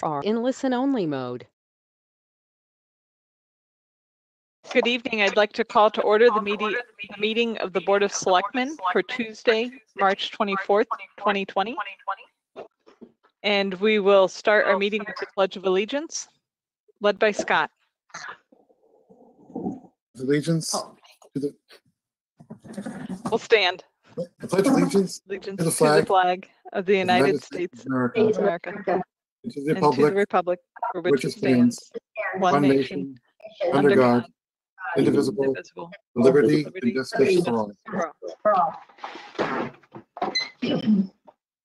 are in listen-only mode. Good evening. I'd like to call to order the meeting of the Board of Selectmen for Tuesday, March 24th, 2020. And we will start our meeting with the Pledge of Allegiance, led by Scott. Allegiance to the. We'll stand. I pledge allegiance to the flag of the United States of America, and to the republic for which it stands, one nation, under God, indivisible, with liberty and justice for all.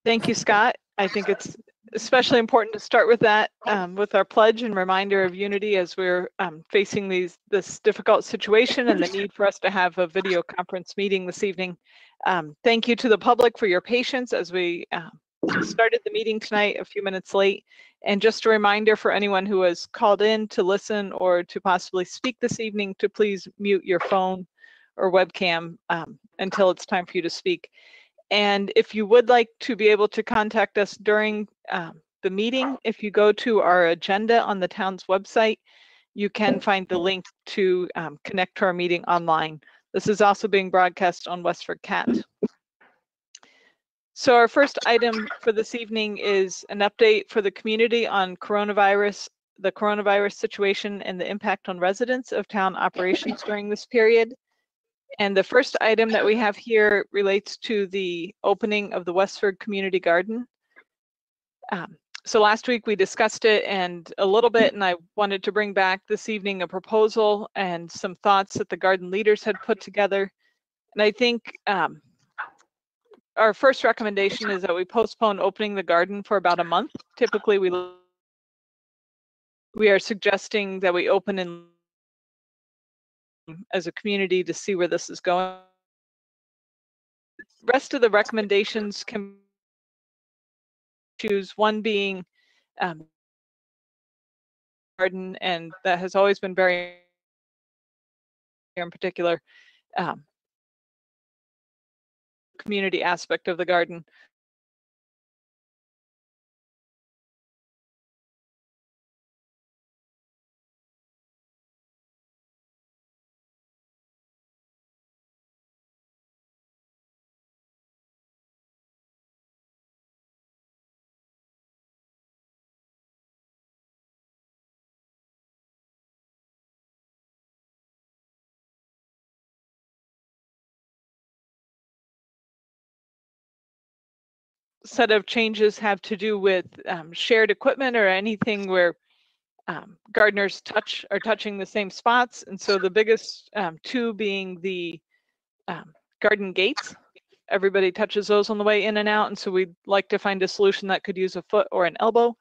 Thank you, Scott. I think it's especially important to start with that, with our pledge and reminder of unity as we're facing this difficult situation and the need for us to have a video conference meeting this evening. Thank you to the public for your patience as we started the meeting tonight a few minutes late. And just a reminder for anyone who has called in to listen or to possibly speak this evening to please mute your phone or webcam until it's time for you to speak. And if you would like to be able to contact us during the meeting, if you go to our agenda on the town's website, you can find the link to connect to our meeting online. This is also being broadcast on Westford Cat. So our first item for this evening is an update for the community on the coronavirus situation and the impact on residents of town operations during this period. And the first item that we have here relates to the opening of the Westford Community Garden. So last week we discussed it and a little bit, and I wanted to bring back this evening a proposal and some thoughts that the garden leaders had put together. And I think our first recommendation is that we postpone opening the garden for about a month. Typically we are suggesting that we open in as a community to see where this is going. The rest of the recommendations can choose, one being garden, and that has always been very in particular community aspect of the garden. Set of changes have to do with shared equipment or anything where gardeners are touching the same spots. And so the biggest two being the garden gates. Everybody touches those on the way in and out. And so we'd like to find a solution that could use a foot or an elbow.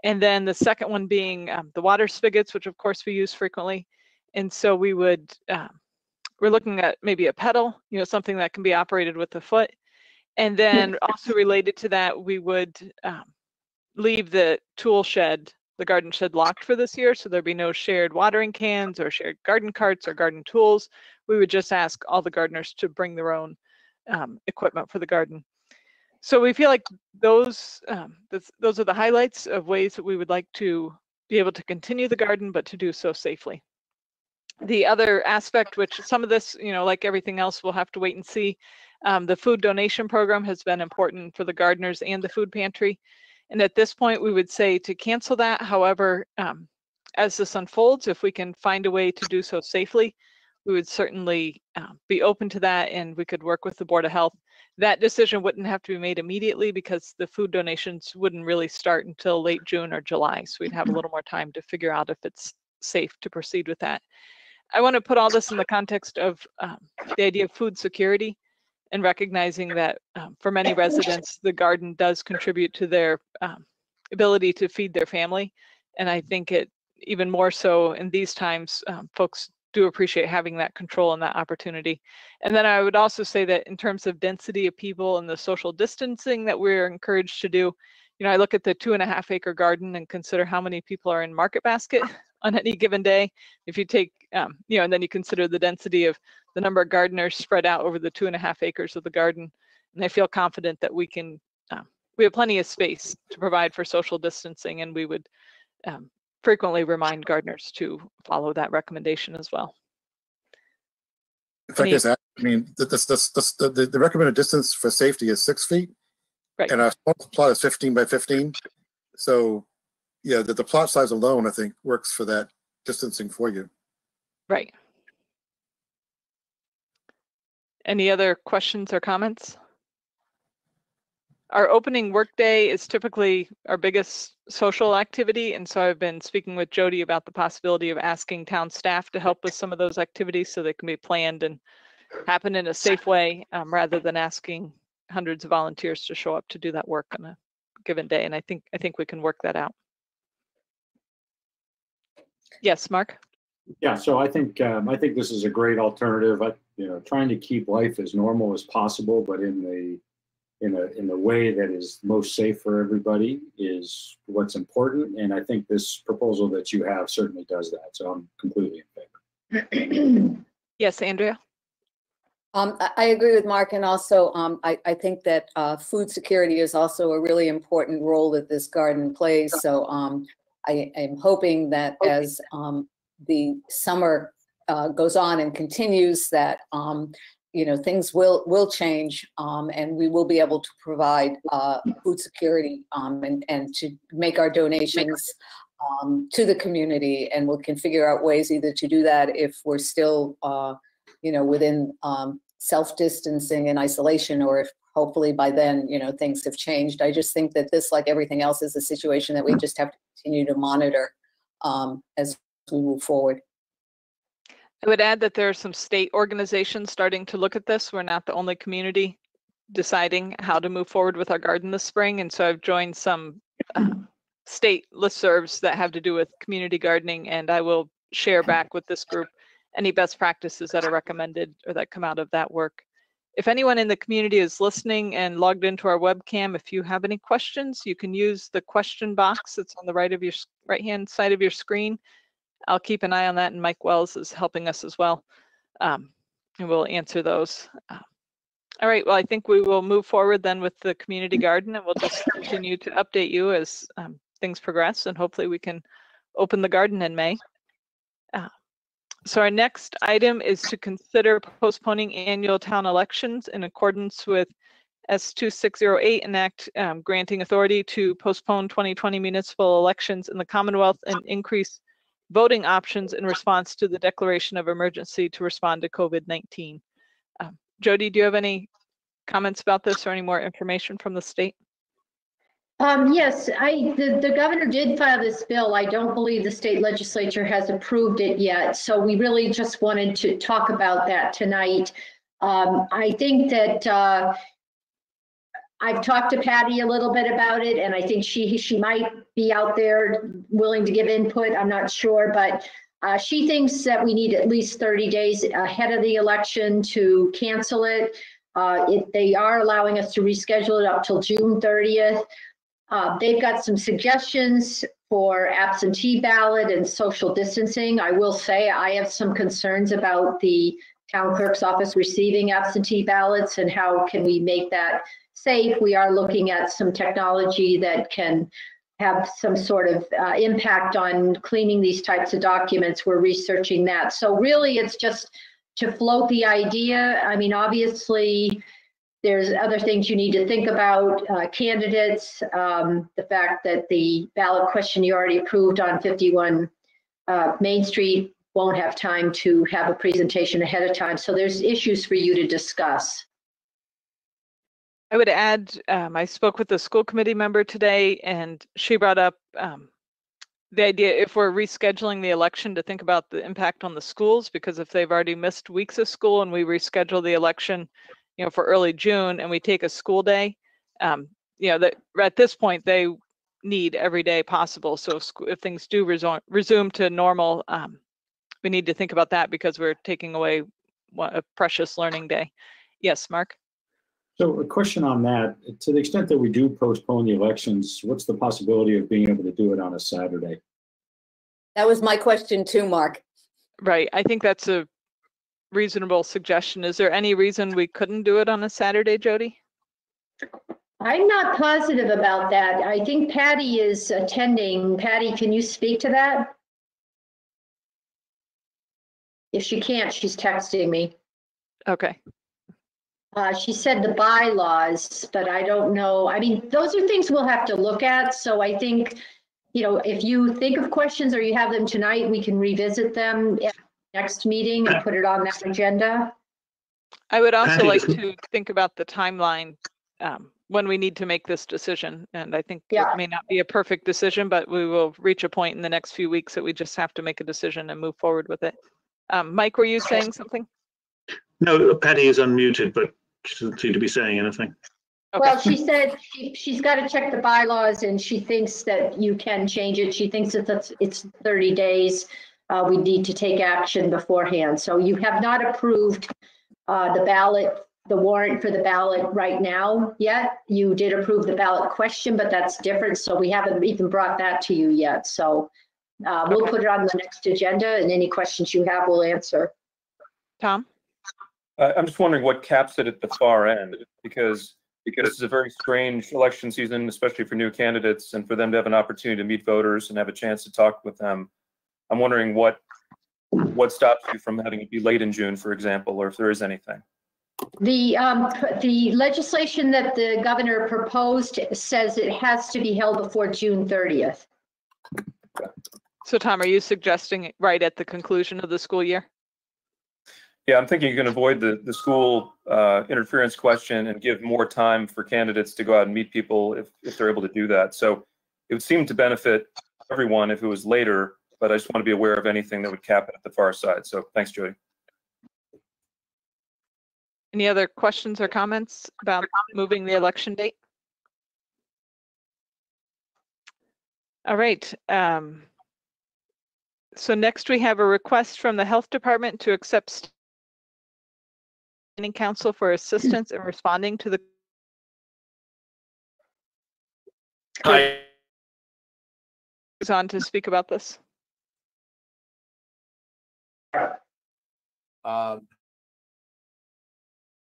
And then the second one being the water spigots, which of course we use frequently. And so we're looking at maybe a pedal, something that can be operated with the foot. And then also related to that, we would leave the tool shed, the garden shed, locked for this year. So there'd be no shared watering cans or shared garden carts or garden tools. We would just ask all the gardeners to bring their own equipment for the garden. So we feel like those are the highlights of ways that we would like to be able to continue the garden, but to do so safely. The other aspect, which some of this, like everything else, we'll have to wait and see. The food donation program has been important for the gardeners and the food pantry. And at this point, we would say to cancel that. However, as this unfolds, if we can find a way to do so safely, we would certainly be open to that, and we could work with the Board of Health. That decision wouldn't have to be made immediately because the food donations wouldn't really start until late June or July. So we'd have a little more time to figure out if it's safe to proceed with that. I want to put all this in the context of the idea of food security and recognizing that for many residents, the garden does contribute to their ability to feed their family. And I think it even more so in these times, folks do appreciate having that control and that opportunity. And then I would also say that in terms of density of people and the social distancing that we're encouraged to do, I look at the 2.5 acre garden and consider how many people are in Market Basket on any given day. If you take, and then you consider the density of the number of gardeners spread out over the 2.5 acres of the garden. And I feel confident that we can we have plenty of space to provide for social distancing, and we would frequently remind gardeners to follow that recommendation as well. If I guess, I mean, the recommended distance for safety is 6 feet, Right. and our plot is 15 by 15. So, yeah, the plot size alone, I think, works for that distancing for you. Right. Any other questions or comments? Our opening workday is typically our biggest social activity, and so I've been speaking with Jody about the possibility of asking town staff to help with some of those activities so they can be planned and happen in a safe way, rather than asking hundreds of volunteers to show up to do that work on a given day. And I think we can work that out. Yes, Mark. Yeah, so I think this is a great alternative. Trying to keep life as normal as possible, but in the way that is most safe for everybody is what's important. And I think this proposal that you have certainly does that. So I'm completely in favor. Yes, Andrea. I agree with Mark, and also I think that food security is also a really important role that this garden plays. So I am hoping that as the summer goes on and continues, that things will change, and we will be able to provide food security and to make our donations to the community, and we can figure out ways either to do that if we're still within self-distancing and isolation, or if hopefully by then things have changed. I just think that this, like everything else, is a situation that we just have to continue to monitor as we move forward. I would add that there are some state organizations starting to look at this. We're not the only community deciding how to move forward with our garden this spring. And so I've joined some state listservs that have to do with community gardening, and I will share back with this group any best practices that are recommended or that come out of that work. If anyone in the community is listening and logged into our webcam, if you have any questions, you can use the question box that's on the right-hand side of your screen. I'll keep an eye on that, and Mike Wells is helping us as well, and we'll answer those. All right, well, I think we will move forward then with the community garden, and we'll just continue to update you as things progress, and hopefully we can open the garden in May. So our next item is to consider postponing annual town elections in accordance with S2608, an act granting authority to postpone 2020 municipal elections in the Commonwealth and increase voting options in response to the declaration of emergency to respond to COVID-19. Jody, do you have any comments about this or any more information from the state? Yes, the governor did file this bill. I don't believe the state legislature has approved it yet. So we really just wanted to talk about that tonight. I think that I've talked to Patty a little bit about it, and I think she might be out there willing to give input. I'm not sure, but she thinks that we need at least 30 days ahead of the election to cancel it. They are allowing us to reschedule it up till June 30th. They've got some suggestions for absentee ballot and social distancing. I will say I have some concerns about the town clerk's office receiving absentee ballots and how can we make that safe. We are looking at some technology that can have some sort of impact on cleaning these types of documents. We're researching that. So really it's just to float the idea. I mean, obviously, there's other things you need to think about, candidates, the fact that the ballot question you already approved on 51 Main Street won't have time to have a presentation ahead of time. So there's issues for you to discuss. I would add, I spoke with the school committee member today, and she brought up the idea, if we're rescheduling the election, to think about the impact on the schools, because if they've already missed weeks of school and we reschedule the election for early June and we take a school day, that at this point they need every day possible. So if things do resume to normal, we need to think about that because we're taking away a precious learning day. Yes, Mark? So a question on that, to the extent that we do postpone the elections, what's the possibility of being able to do it on a Saturday? That was my question too, Mark. Right, I think that's a reasonable suggestion. Is there any reason we couldn't do it on a Saturday, Jody? I'm not positive about that. I think Patty is attending. Patty, can you speak to that? If she can't, she's texting me. Okay. She said the bylaws, but I don't know. I mean, those are things we'll have to look at. So I think, you know, if you think of questions or you have them tonight, we can revisit them at the next meeting and put it on that agenda. I would also Patty, like this- to think about the timeline when we need to make this decision. And I think Yeah. it may not be a perfect decision, but we will reach a point in the next few weeks that we just have to make a decision and move forward with it. Mike, were you saying something? No, Patty is unmuted, but she doesn't seem to be saying anything. Okay. Well, she said she's got to check the bylaws and she thinks that you can change it. She thinks that it's 30 days. We need to take action beforehand. So you have not approved the ballot, the warrant for the ballot right now yet. You did approve the ballot question, but that's different. So we haven't even brought that to you yet. So we'll Okay. put it on the next agenda and any questions you have, we'll answer. Tom? I'm just wondering what caps it at the far end, because this is a very strange election season, especially for new candidates, and for them to have an opportunity to meet voters and have a chance to talk with them. I'm wondering what stops you from having it be late in June, for example, or if there is anything. The legislation that the governor proposed says it has to be held before June 30th. So Tom, are you suggesting right at the conclusion of the school year? Yeah, I'm thinking you can avoid the school interference question and give more time for candidates to go out and meet people if they're able to do that. So it would seem to benefit everyone if it was later, but I just want to be aware of anything that would cap it at the far side. So thanks, Jody. Any other questions or comments about moving the election date? All right. So next we have a request from the Health Department to accept Standing Council for assistance in responding to the Hi. who's on to speak about this.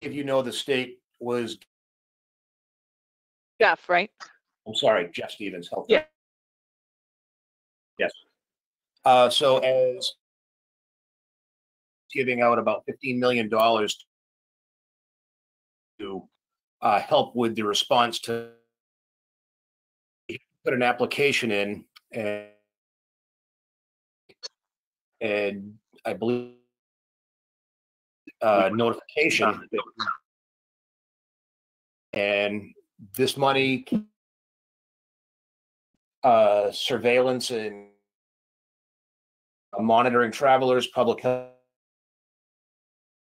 If you know, the state was, Jeff, right? I'm sorry, Jeff Stevens, Health. Yeah. Yes. So as giving out about $15 million to help with the response to put an application in, and I believe notification, and this money, surveillance and monitoring travelers, public health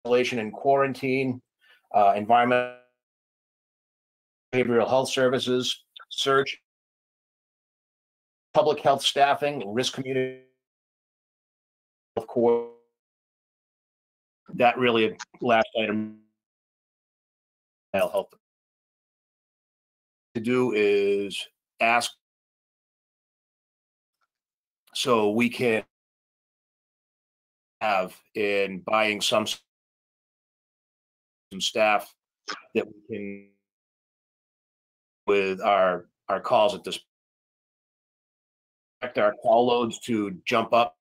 and quarantine, environmental behavioral health services, search, public health staffing, risk community of course. That really last item I'll help to do is ask so we can have in buying some staff that we can with our calls at this expect our call loads to jump up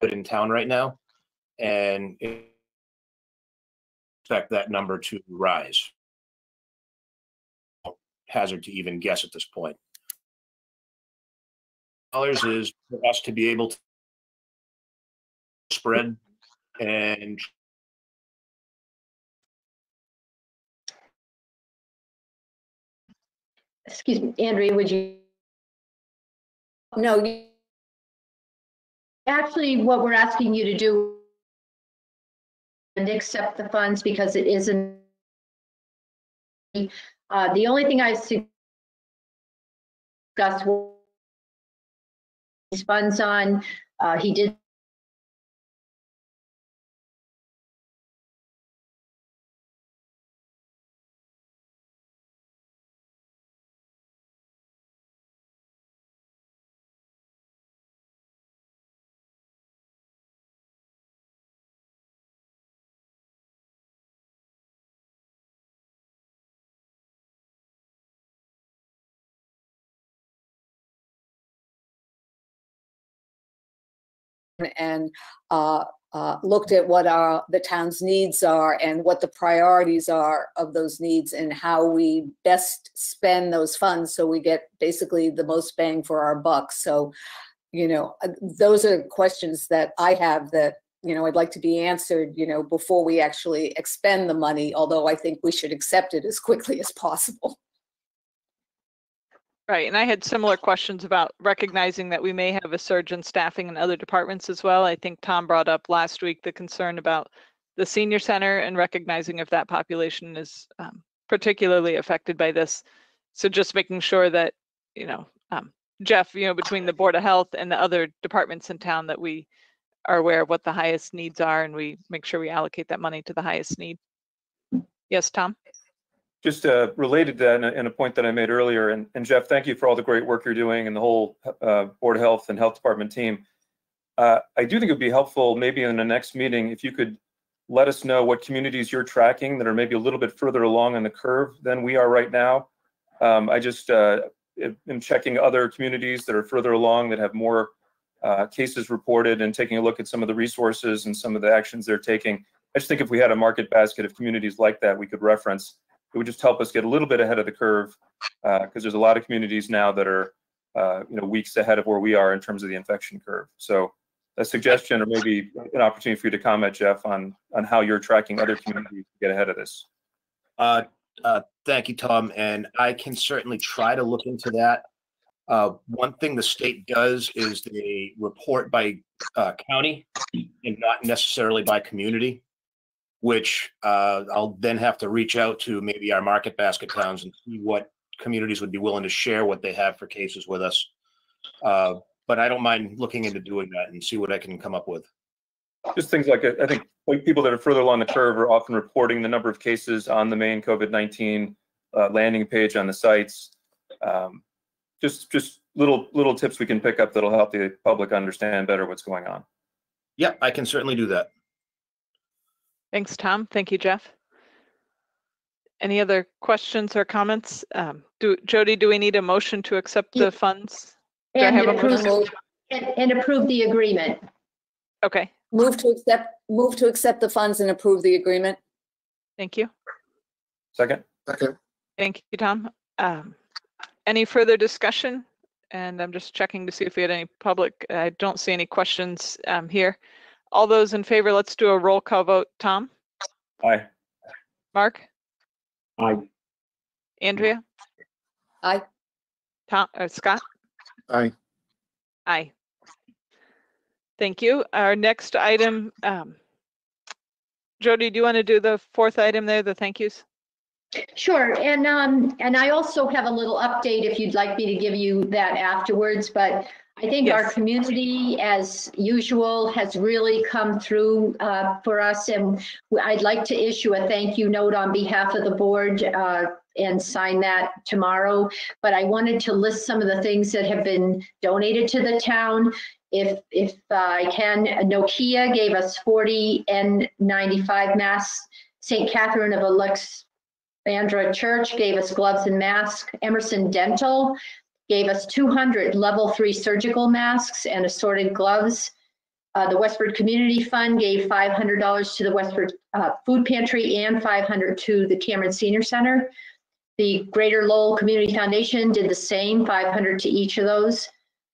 in town right now, and expect that number to rise. Hazard to even guess at this point. Dollars is for us to be able to spread and Excuse me, Andrea, would you? No, Actually, what we're asking you to do and accept the funds because it isn't. The only thing I discussed these funds on, he did and looked at what the town's needs are and what the priorities are of those needs and how we best spend those funds so we get basically the most bang for our buck. So, you know, those are questions that I have that, you know, I'd like to be answered, you know, before we actually expend the money, although I think we should accept it as quickly as possible. Right, and I had similar questions about recognizing that we may have a surge in staffing in other departments as well. I think Tom brought up last week the concern about the senior center and recognizing if that population is particularly affected by this. So just making sure that, you know, Jeff, you know, between the Board of Health and the other departments in town, that we are aware of what the highest needs are and we make sure we allocate that money to the highest need. Yes, Tom? Just related to that and a point that I made earlier, and Jeff, thank you for all the great work you're doing and the whole Board of Health and Health Department team. I do think it would be helpful maybe in the next meeting if you could let us know what communities you're tracking that are maybe a little bit further along in the curve than we are right now. I just am checking other communities that are further along that have more cases reported and taking a look at some of the resources and some of the actions they're taking. I just think if we had a market basket of communities like that we could reference, it would just help us get a little bit ahead of the curve, because there's a lot of communities now that are, you know, weeks ahead of where we are in terms of the infection curve. So a suggestion, or maybe an opportunity for you to comment, Jeff, on how you're tracking other communities to get ahead of this. Thank you, Tom, and I can certainly try to look into that. One thing the state does is they report by county and not necessarily by community, which I'll then have to reach out to maybe our market basket towns and see what communities would be willing to share what they have for cases with us. But I don't mind looking into doing that and see what I can come up with. Just things like, I think like people that are further along the curve are often reporting the number of cases on the main COVID-19 landing page on the sites. Just little tips we can pick up that'll help the public understand better what's going on. Yeah, I can certainly do that. Thanks, Tom. Thank you, Jeff. Any other questions or comments? Jody, do we need a motion to accept the funds? Do I have a motion? And approve the agreement. Okay. Move to accept the funds and approve the agreement. Thank you. Second. Second. Thank you, Tom. Any further discussion? And I'm just checking to see if we had any public. I don't see any questions here. All those in favor, let's do a roll call vote. Tom? Aye. Mark? Aye. Andrea? Aye. Tom, Scott? Aye. Aye. Thank you. Our next item, Jody, do you want to do the fourth item there, the thank yous? Sure, and I also have a little update if you'd like me to give you that afterwards, but I think Yes. our community, as usual, has really come through for us, and I'd like to issue a thank you note on behalf of the board and sign that tomorrow. But I wanted to list some of the things that have been donated to the town. If I can, Nokia gave us 40 N95 masks. St. Catherine of Alexandra Church gave us gloves and masks. Emerson Dental gave us 200 level 3 surgical masks and assorted gloves. The Westford Community Fund gave $500 to the Westford Food Pantry and $500 to the Cameron Senior Center. The Greater Lowell Community Foundation did the same, $500 to each of those.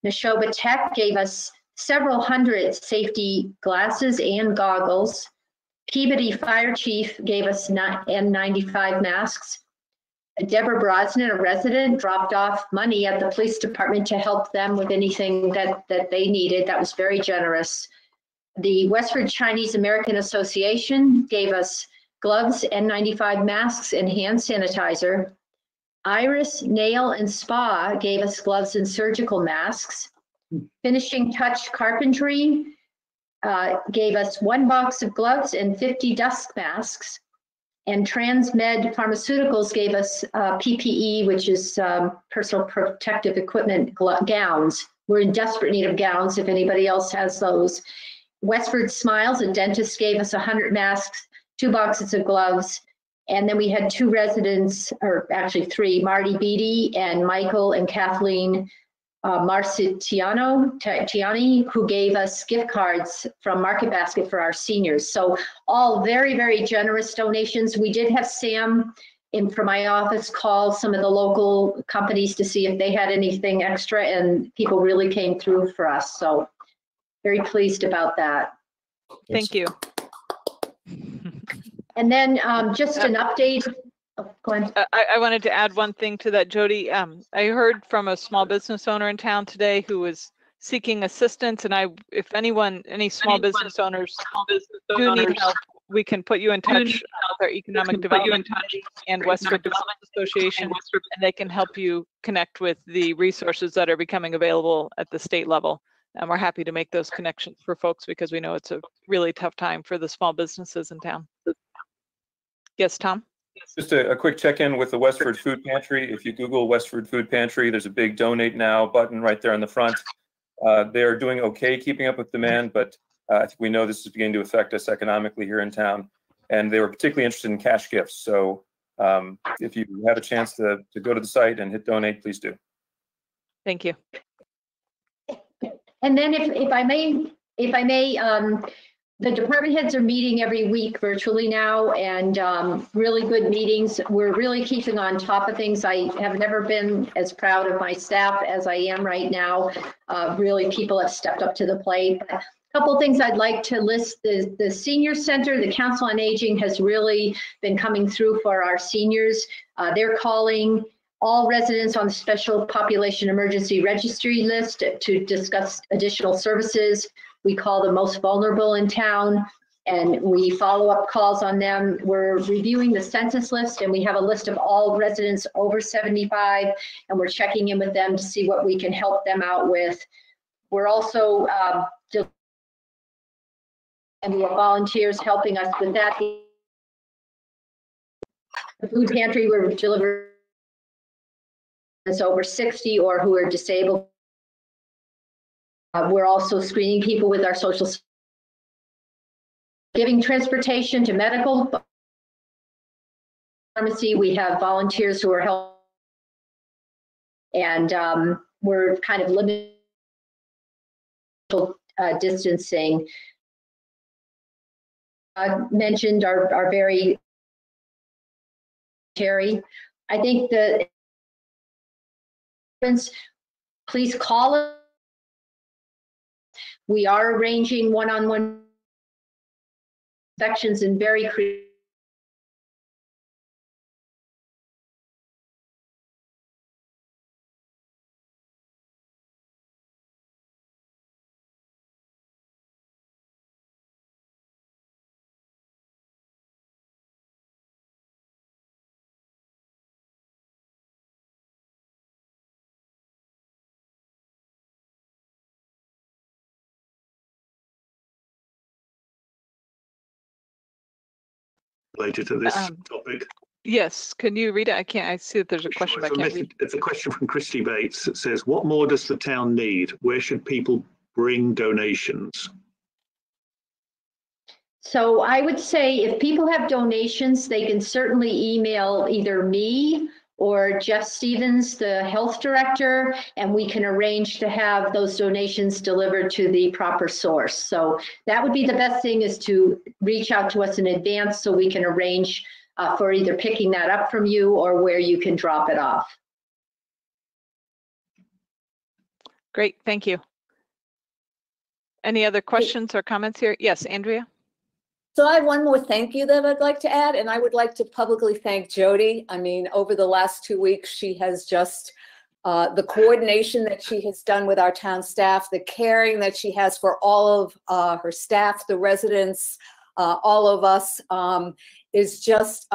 Neshoba Tech gave us several hundred safety glasses and goggles. Peabody Fire Chief gave us N95 masks. Deborah Brosnan, a resident, dropped off money at the police department to help them with anything that they needed. That was very generous. The Westford Chinese American Association gave us gloves, N95 masks, and hand sanitizer. Iris Nail and Spa gave us gloves and surgical masks. Finishing Touch Carpentry gave us 1 box of gloves and 50 dust masks. And Transmed Pharmaceuticals gave us PPE, which is personal protective equipment gowns. We're in desperate need of gowns if anybody else has those. Westford Smiles, a dentist, gave us 100 masks, 2 boxes of gloves. And then we had 2 residents, or actually 3, Marty Beatty and Michael and Kathleen Tiani, who gave us gift cards from Market Basket for our seniors. So all very, very generous donations. We did have Sam from my office call some of the local companies to see if they had anything extra, and people really came through for us. So very pleased about that. Thank you. And then just an update. Oh, go ahead. I wanted to add one thing to that, Jody. I heard from a small business owner in town today who was seeking assistance, and if any small business owners do need help, we can put you in touch with our Economic Development and Westford Development Association, and they can help you connect with the resources that are becoming available at the state level. And we're happy to make those connections for folks because we know it's a really tough time for the small businesses in town. Yes, Tom? Just a quick check-in with the Westford Food Pantry. If you Google Westford Food Pantry, there's a big Donate Now button right there on the front. They're doing okay keeping up with demand, but I think we know this is beginning to affect us economically here in town. And they were particularly interested in cash gifts. So if you have a chance to go to the site and hit donate, please do. Thank you. And then if I may, the department heads are meeting every week virtually now, and really good meetings. We're really keeping on top of things. I have never been as proud of my staff as I am right now. Really, people have stepped up to the plate. A couple of things I'd like to list. The senior center, the Council on Aging has really been coming through for our seniors. They're calling all residents on the Special Population Emergency Registry list to discuss additional services. We call the most vulnerable in town, and we follow up calls on them. We're reviewing the census list, and we have a list of all residents over 75, and we're checking in with them to see what we can help them out with. We're also and we have volunteers helping us with that. The food pantry, we're delivering over 60 or who are disabled. We're also screening people with our social, giving transportation to medical pharmacy. We have volunteers who are helping, and we're kind of limiting distancing. I mentioned our very Terry. I think the please call us. We are arranging one-on-one sections and very creative. Related to this topic. Yes, can you read it? I see that there's a question, but I can't read. It's a question from Christy Bates that says, what more does the town need? Where should people bring donations? So I would say if people have donations, they can certainly email either me or Jeff Stevens, the health director, and we can arrange to have those donations delivered to the proper source. So that would be the best thing, is to reach out to us in advance so we can arrange for either picking that up from you or where you can drop it off. Great, thank you. Any other questions or comments here? Yes, Andrea? So I have one more thank you that I'd like to add, and I would like to publicly thank Jody. I mean, over the last 2 weeks, she has just, the coordination that she has done with our town staff, the caring that she has for all of her staff, the residents, all of us, is just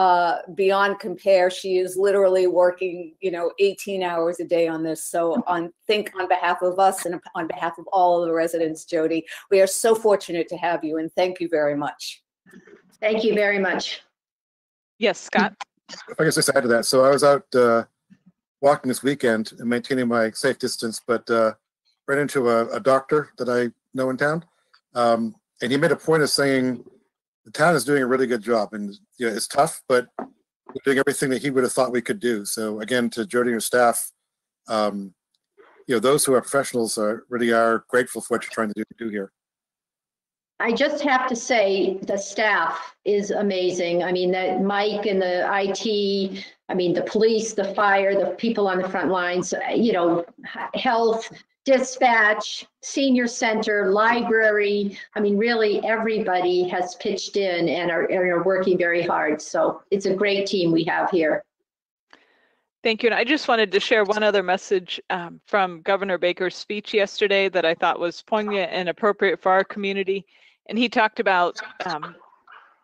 beyond compare. She is literally working, 18 hours a day on this. So think on behalf of us and on behalf of all of the residents, Jody, we are so fortunate to have you, and thank you very much. Thank you very much. Yes, Scott? If I could just add to that. So I was out walking this weekend and maintaining my safe distance, but ran into a doctor that I know in town. And he made a point of saying the town is doing a really good job, and it's tough, but we're doing everything that he would have thought we could do. So again, to Jody and her staff, those who are professionals really are grateful for what you're trying to do here. I just have to say the staff is amazing. I mean, that Mike and the IT, I mean, the police, the fire, the people on the front lines, health, dispatch, senior center, library. I mean, really everybody has pitched in and are working very hard. So it's a great team we have here. Thank you. And I just wanted to share one other message from Governor Baker's speech yesterday that I thought was poignant and appropriate for our community. And he talked about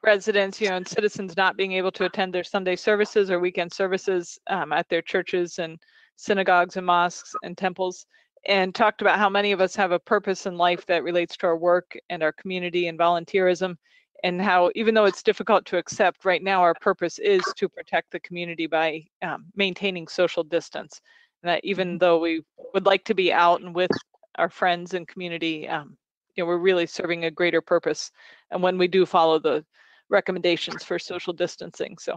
residents, and citizens not being able to attend their Sunday services or weekend services at their churches and synagogues and mosques and temples, and talked about how many of us have a purpose in life that relates to our work and our community and volunteerism, and how even though it's difficult to accept right now, our purpose is to protect the community by maintaining social distance. And that even though we would like to be out and with our friends and community, we're really serving a greater purpose. And when we do follow the recommendations for social distancing. So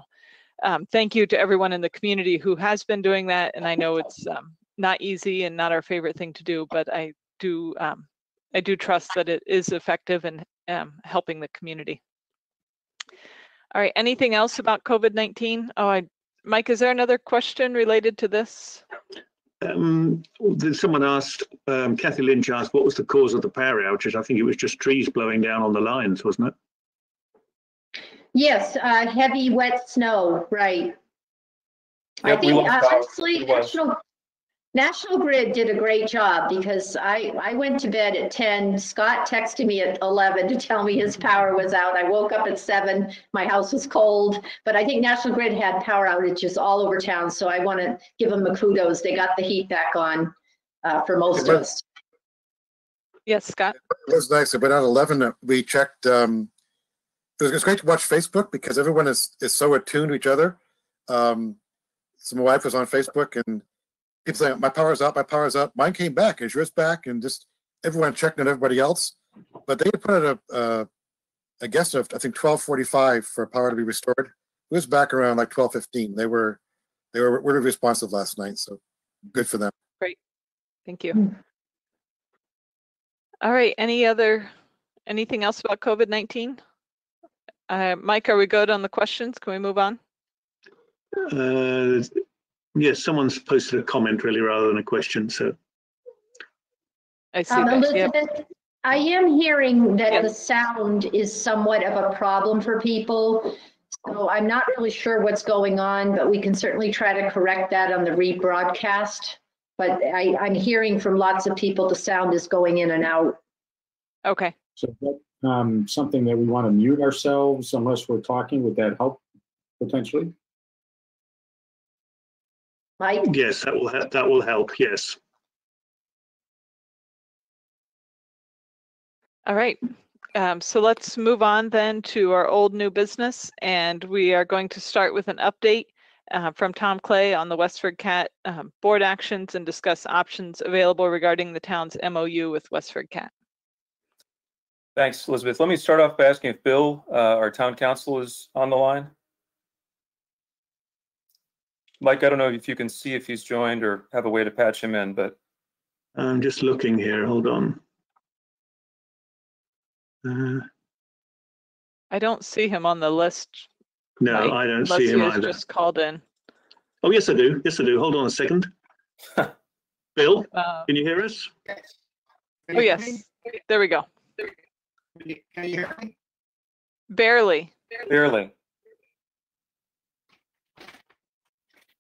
thank you to everyone in the community who has been doing that. And I know it's not easy and not our favorite thing to do, but I do trust that it is effective in helping the community. All right, anything else about COVID-19? Mike, is there another question related to this? Someone asked, Kathy Lynch asked, what was the cause of the power outages? I think it was just trees blowing down on the lines, wasn't it? Yes, heavy, wet snow, right. Yep, I think honestly, it National Grid did a great job because I went to bed at 10. Scott texted me at 11 to tell me his power was out. I woke up at 7. My house was cold, but I think National Grid had power outages all over town. So I want to give them a kudos. They got the heat back on for most of us. Yes, Scott. It was nice. But at 11, we checked. It was great to watch Facebook because everyone is so attuned to each other. So my wife was on Facebook and people saying, my power's up, my power's up. Mine came back. Is yours back? And just everyone checking on everybody else. But they put out a guess of, I think, 12:45 for power to be restored. It was back around like 12:15. They were really responsive last night. So good for them. Great. Thank you. All right. Anything else about COVID-19? Mike, are we good on the questions? Can we move on? Yes, someone's posted a comment really rather than a question. So I see that. Elizabeth, Yep. I am hearing that Yes. the sound is somewhat of a problem for people. So I'm not really sure what's going on, but we can certainly try to correct that on the rebroadcast. But I'm hearing from lots of people the sound is going in and out. Okay. So is that something that we want to mute ourselves unless we're talking? Would that help potentially? Mike? yes, that will help. Yes. All right. So let's move on then to our old new business, and we are going to start with an update from Tom Clay on the Westford CAT board actions and discuss options available regarding the town's MOU with Westford CAT. Thanks, Elizabeth. Let me start off by asking if Bill, our town council, is on the line. Mike, I don't know if you can see if he's joined or have a way to patch him in, but I'm just looking here. Hold on. I don't see him on the list. No, Mike, I don't unless see him he has either. just called in. Oh, yes, I do. Yes, I do. Hold on a second. Bill, can you hear us? Oh, yes. There we go. Can you hear me? Barely. barely.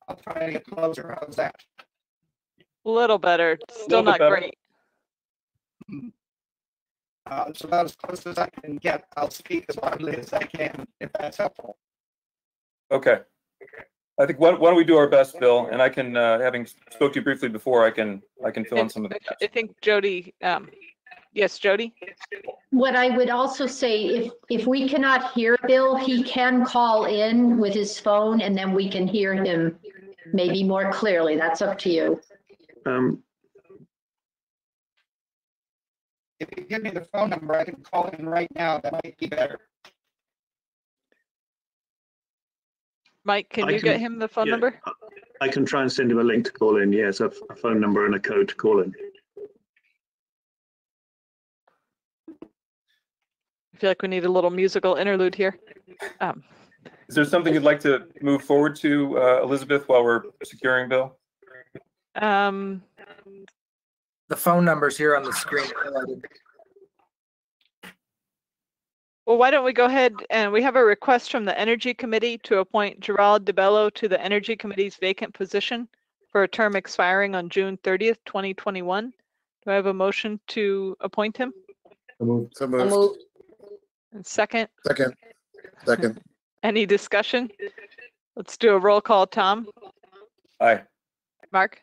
I'll try to get closer. How's that? A little better. Still Little bit not better. great. So about as close as I can get. I'll speak as loudly as I can, if that's helpful. Okay. I think why don't we do our best, Bill, and I can, having spoke to you briefly before, I can fill in some of the gaps. I think Jody, yes, Jody? What I would also say, if we cannot hear Bill, he can call in with his phone and then we can hear him maybe more clearly. That's up to you. If you give me the phone number, I can call in right now. That might be better. Mike, can you get him the phone number? I can try and send him a link to call in. Yes, a phone number and a code to call in. I feel like we need a little musical interlude here. Is there something you'd like to move forward to, Elizabeth, while we're securing Bill? Um, The phone number's here on the screen. well, why don't we go ahead and we have a request from the Energy Committee to appoint Gerald DeBello to the Energy Committee's vacant position for a term expiring on June 30th, 2021. Do I have a motion to appoint him? So moved. So moved. And second, Second. any discussion? Let's do a roll call. Tom, Aye. Mark,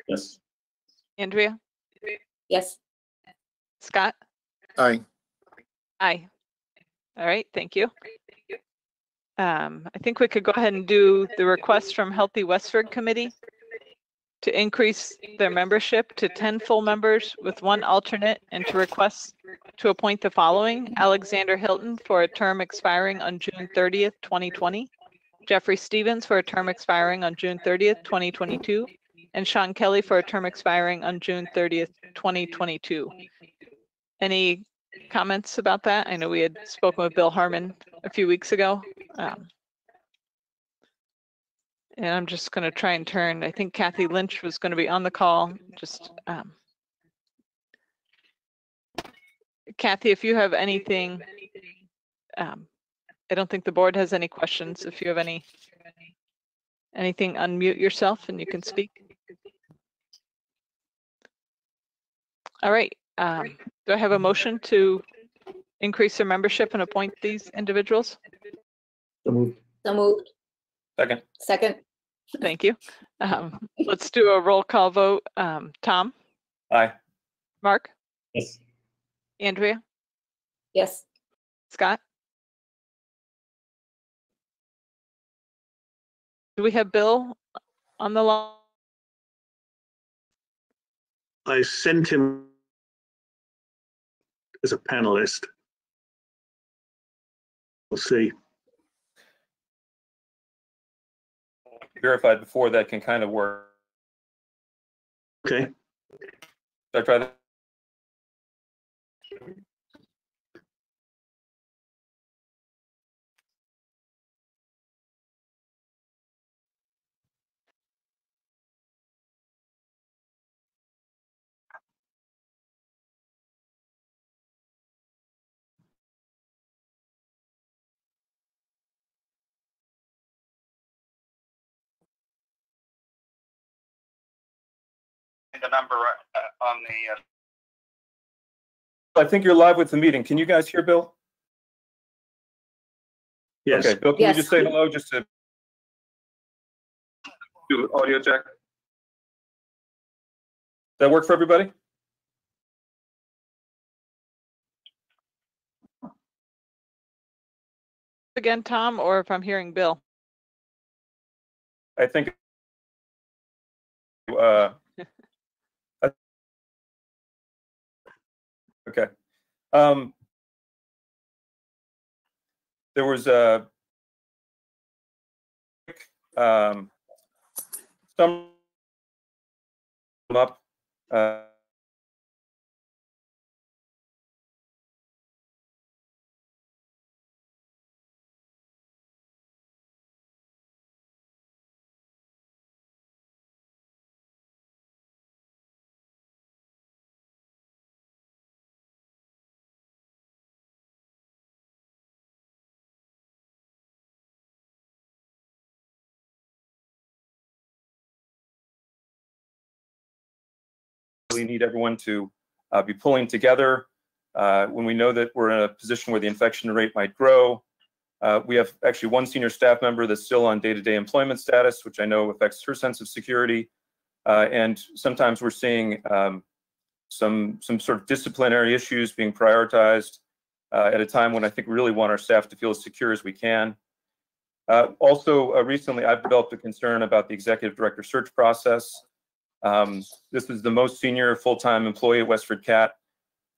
Yes. Andrea, Yes. Scott? Aye. Aye. All right, thank you. I think we could go ahead and do the request from Healthy Westford Committee to increase their membership to 10 full members with 1 alternate, and to request to appoint the following: Alexander Hilton for a term expiring on June 30th, 2020, Jeffrey Stevens for a term expiring on June 30th, 2022, and Sean Kelly for a term expiring on June 30th, 2022. Any comments about that? I know we had spoken with Bill Harmon a few weeks ago. And I'm just going to try and turn. I think Kathy Lynch was going to be on the call. Just Kathy, if you have anything, I don't think the board has any questions. If you have anything, unmute yourself and you can speak. All right. Do I have a motion to increase their membership and appoint these individuals? So moved. So moved. Second. Second. Thank you. Let's do a roll call vote. Tom? Aye. Mark? Yes. Andrea? Yes. Scott? Do we have Bill on the line? I sent him as a panelist. We'll see. Verified before that can kind of work. Okay. Should I try that? The number on the. I think you're live with the meeting. Can you guys hear Bill? Yes. Okay, Bill, can Yes. you just say hello just to do an audio check? That work for everybody? Again, Tom, or if I'm hearing Bill? I think okay. There was a some up really need everyone to be pulling together when we know that we're in a position where the infection rate might grow. We have actually one senior staff member that's still on day-to-day employment status, which I know affects her sense of security. And sometimes we're seeing some sort of disciplinary issues being prioritized at a time when I think we really want our staff to feel as secure as we can. Also, recently I've developed a concern about the executive director search process. This is the most senior full-time employee at Westford Cat,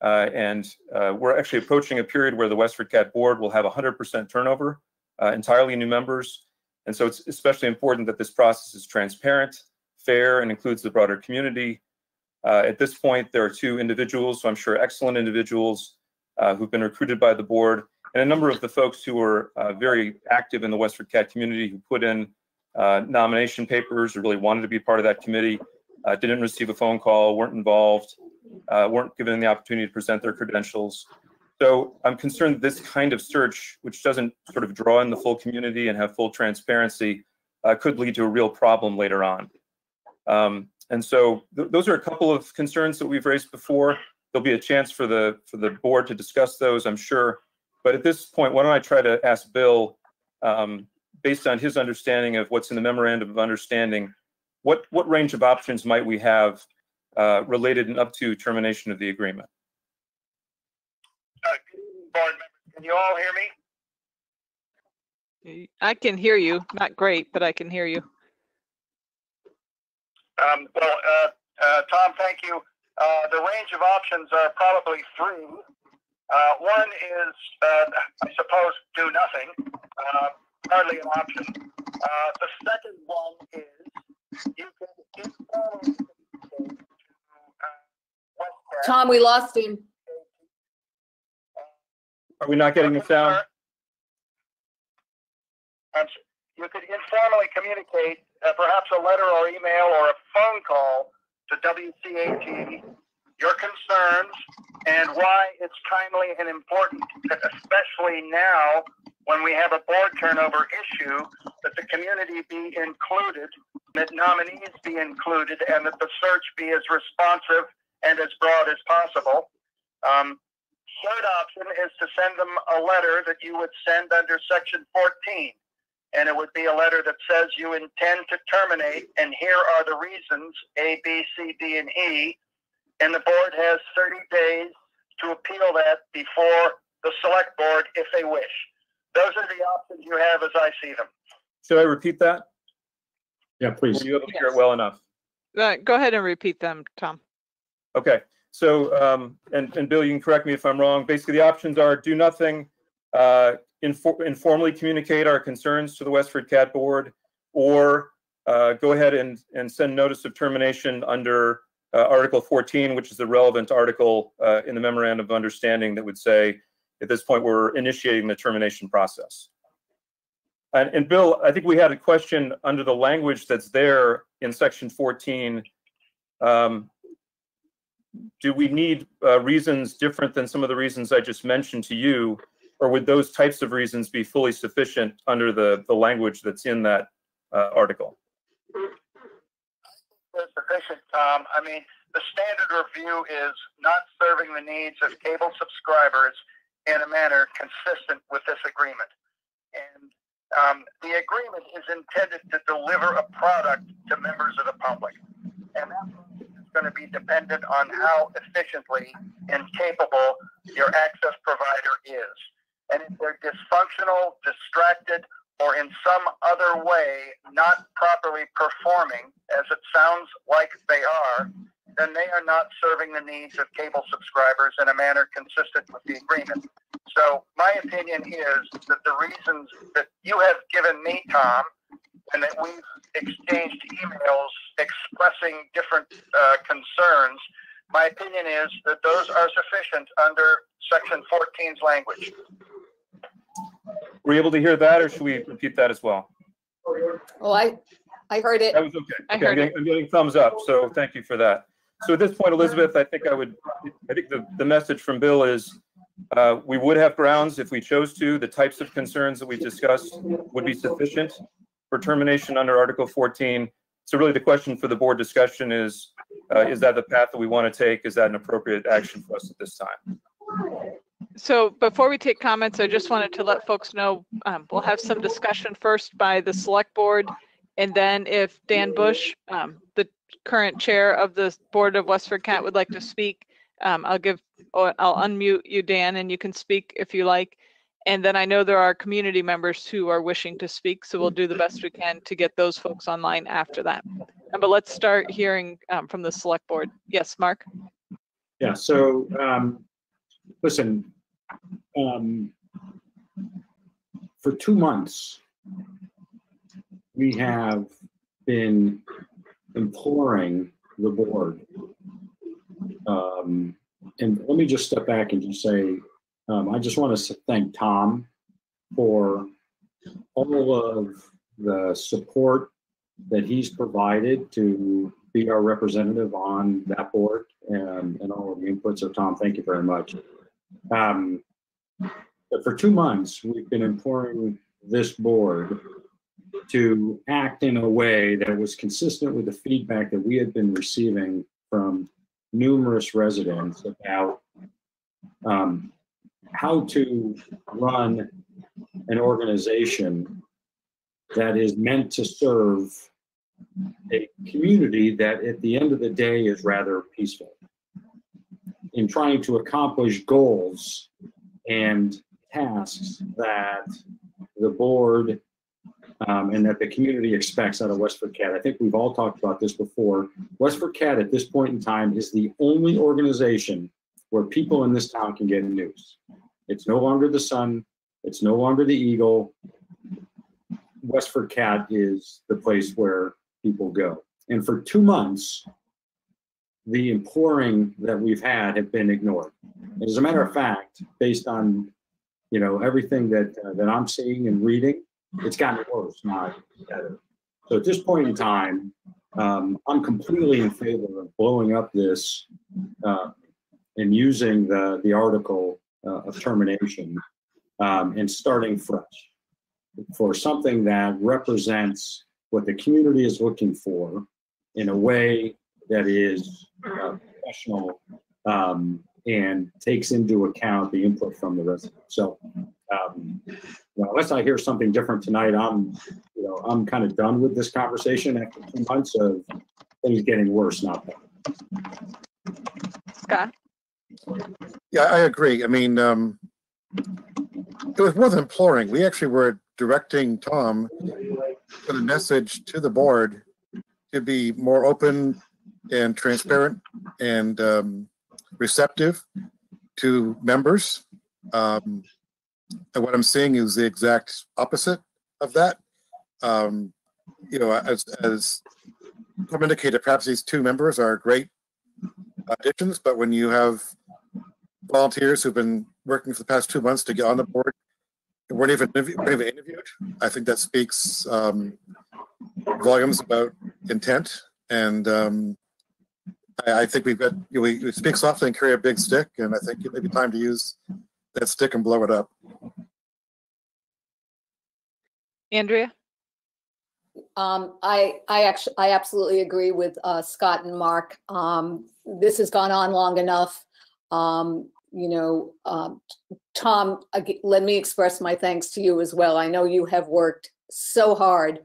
and we're actually approaching a period where the Westford Cat board will have 100% turnover, entirely new members. And so it's especially important that this process is transparent, fair, and includes the broader community. At this point, there are 2 individuals, so I'm sure excellent individuals, who've been recruited by the board, and a number of the folks who were very active in the Westford Cat community who put in nomination papers or really wanted to be part of that committee, didn't receive a phone call, weren't involved, weren't given the opportunity to present their credentials. So I'm concerned that this kind of search, which doesn't sort of draw in the full community and have full transparency, could lead to a real problem later on. And so those are a couple of concerns that we've raised before. There'll be a chance for the board to discuss those, I'm sure. But at this point, why don't I try to ask Bill, based on his understanding of what's in the memorandum of understanding, what range of options might we have related and up to termination of the agreement? Board members, can you all hear me? I can hear you. Not great, but I can hear you. Tom, thank you. The range of options are probably 3. One is, I suppose, do nothing. Hardly an option. The second one is you can inform Tom, we lost him. Are we not getting the sound? You could informally communicate, perhaps a letter or email or a phone call to WCAT, your concerns and why it's timely and important, especially now when we have a board turnover issue, that the community be included, that nominees be included, and that the search be as responsive and as broad as possible. Third option is to send them a letter that you would send under Section 14. And it would be a letter that says you intend to terminate, and here are the reasons, A, B, C, D, and E. And the board has 30 days to appeal that before the select board if they wish. Those are the options you have as I see them. Should I repeat that? Yeah, please. Were you able to hear it well enough? Go ahead and repeat them, Tom. Okay. So, and Bill, you can correct me if I'm wrong. Basically, the options are do nothing, informally communicate our concerns to the Westford Cat Board, or go ahead and send notice of termination under Article 14, which is the relevant article in the Memorandum of Understanding that would say, at this point, we're initiating the termination process. And Bill, I think we had a question under the language that's there in Section 14. Do we need reasons different than some of the reasons I just mentioned to you, or would those types of reasons be fully sufficient under the language that's in that article? They're sufficient, Tom. I mean, the standard review is not serving the needs of cable subscribers in a manner consistent with this agreement. And the agreement is intended to deliver a product to members of the public. And that is going to be dependent on how efficiently and capable your access provider is. And if they're dysfunctional, distracted, or in some other way not properly performing, as it sounds like they are, then they are not serving the needs of cable subscribers in a manner consistent with the agreement. So my opinion is that the reasons that you have given me, Tom, and that we've exchanged emails expressing different concerns, my opinion is that those are sufficient under Section 14's language. Were you able to hear that, or should we repeat that as well? Oh, I heard it. That was okay. I'm getting thumbs up, so thank you for that. So at this point, Elizabeth, I think the message from Bill is we would have grounds if we chose to. The types of concerns that we've discussed would be sufficient for termination under Article 14. So really the question for the board discussion is that the path that we want to take? Is that an appropriate action for us at this time? So before we take comments, I just wanted to let folks know we'll have some discussion first by the select board. And then if Dan Bush, the current chair of the board of Westford Cat, would like to speak, I'll unmute you, Dan, and you can speak if you like. And then I know there are community members who are wishing to speak, so we'll do the best we can to get those folks online after that. But let's start hearing from the select board. Yes, Mark? Yeah, so listen, for 2 months, we have been imploring the board. And let me just step back and just say, I just want to thank Tom for all of the support that he's provided to be our representative on that board, and all of the inputs. So Tom, thank you very much. But for 2 months, we've been imploring this board to act in a way that was consistent with the feedback that we had been receiving from numerous residents about how to run an organization that is meant to serve a community that at the end of the day is rather peaceful in trying to accomplish goals and tasks that the board and that the community expects out of Westford Cat. I think we've all talked about this before. Westford Cat at this point in time is the only organization where people in this town can get news. It's no longer the Sun. It's no longer the Eagle. Westford Cat is the place where people go. And for 2 months, the imploring that we've had have been ignored. As a matter of fact, based on everything that I'm seeing and reading, it's gotten worse, not better. So at this point in time, I'm completely in favor of blowing up this and using the article of termination and starting fresh for something that represents what the community is looking for in a way that is professional and takes into account the input from the residents. So unless I hear something different tonight, I'm kind of done with this conversation after 2 months of things getting worse, not better. Scott? Yeah, I agree. I mean, it was more than imploring. We actually were directing Tom with a message to the board to be more open and transparent and receptive to members. And what I'm seeing is the exact opposite of that. As Tom indicated, perhaps these 2 members are great additions, but when you have volunteers who've been working for the past 2 months to get on the board and weren't even interviewed, I think that speaks volumes about intent. And I think we speak softly and carry a big stick, and I think it may be time to use that stick and blow it up. Andrea? I absolutely agree with Scott and Mark. This has gone on long enough. Tom, let me express my thanks to you as well. I know you have worked so hard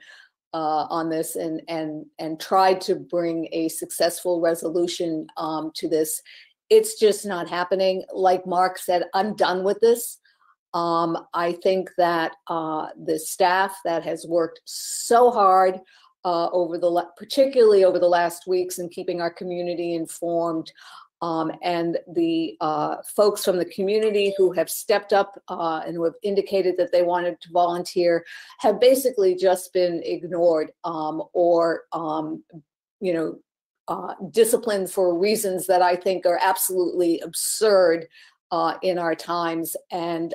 on this and tried to bring a successful resolution to this. It's just not happening. Like Mark said, I'm done with this. I think that the staff that has worked so hard particularly over the last weeks in keeping our community informed, and the folks from the community who have stepped up and who have indicated that they wanted to volunteer have basically just been ignored or disciplined for reasons that I think are absolutely absurd in our times. And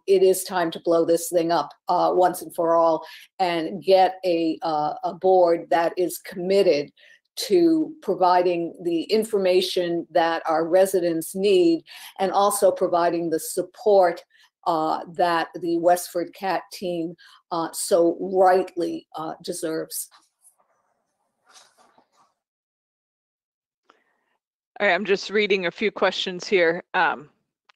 it is time to blow this thing up once and for all and get a board that is committed to providing the information that our residents need and also providing the support that the Westford Cat team so rightly deserves. All right, I'm just reading a few questions here.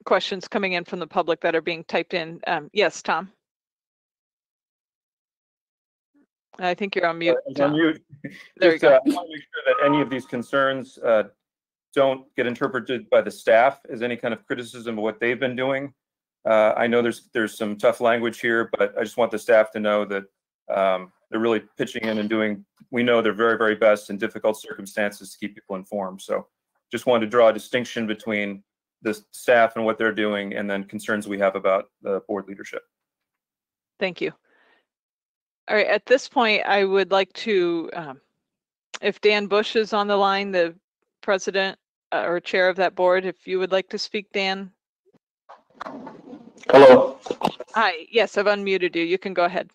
Questions coming in from the public that are being typed in. Yes, Tom. I think you're on mute. On mute. There you go. I want to make sure that any of these concerns don't get interpreted by the staff as any kind of criticism of what they've been doing. I know there's some tough language here, but I just want the staff to know that they're really pitching in and doing, we know their very, very best in difficult circumstances to keep people informed. So just wanted to draw a distinction between the staff and what they're doing and then concerns we have about the board leadership. Thank you. All right, at this point, I would like to, if Dan Bush is on the line, the president or chair of that board, if you would like to speak, Dan. Hello. Hi, yes, I've unmuted you. You can go ahead.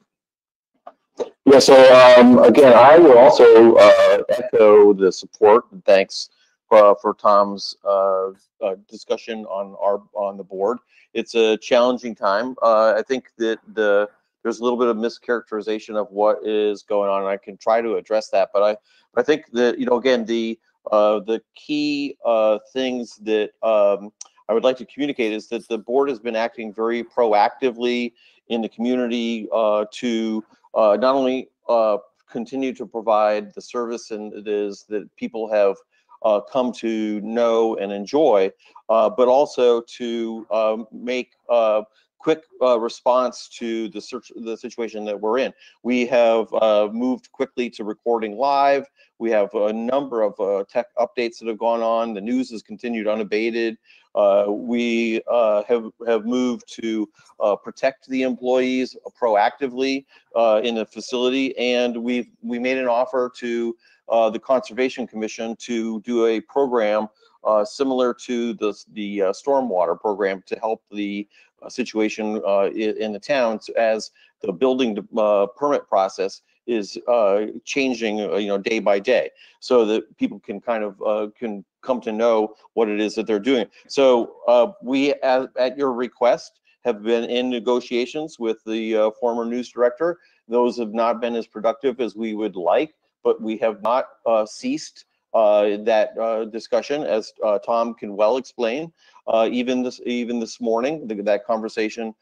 Yeah, so again, I will also echo the support and thanks for Tom's discussion on the board. It's a challenging time. I think that there's a little bit of mischaracterization of what is going on, and I can try to address that. But I think that, you know, again, the key things that I would like to communicate is that the board has been acting very proactively in the community to not only continue to provide the service and it is that people have come to know and enjoy, but also to make quick response to the situation that we're in. We have moved quickly to recording live. We have a number of tech updates that have gone on. The news has continued unabated. We have moved to protect the employees proactively in the facility, and we made an offer to the Conservation Commission to do a program similar to the stormwater program to help the situation in the town as the building permit process is changing, you know, day by day, so that people can kind of can come to know what it is that they're doing. So we, at your request, have been in negotiations with the former news director. Those have not been as productive as we would like, but we have not ceased that discussion, as Tom can well explain. Even this morning, that conversation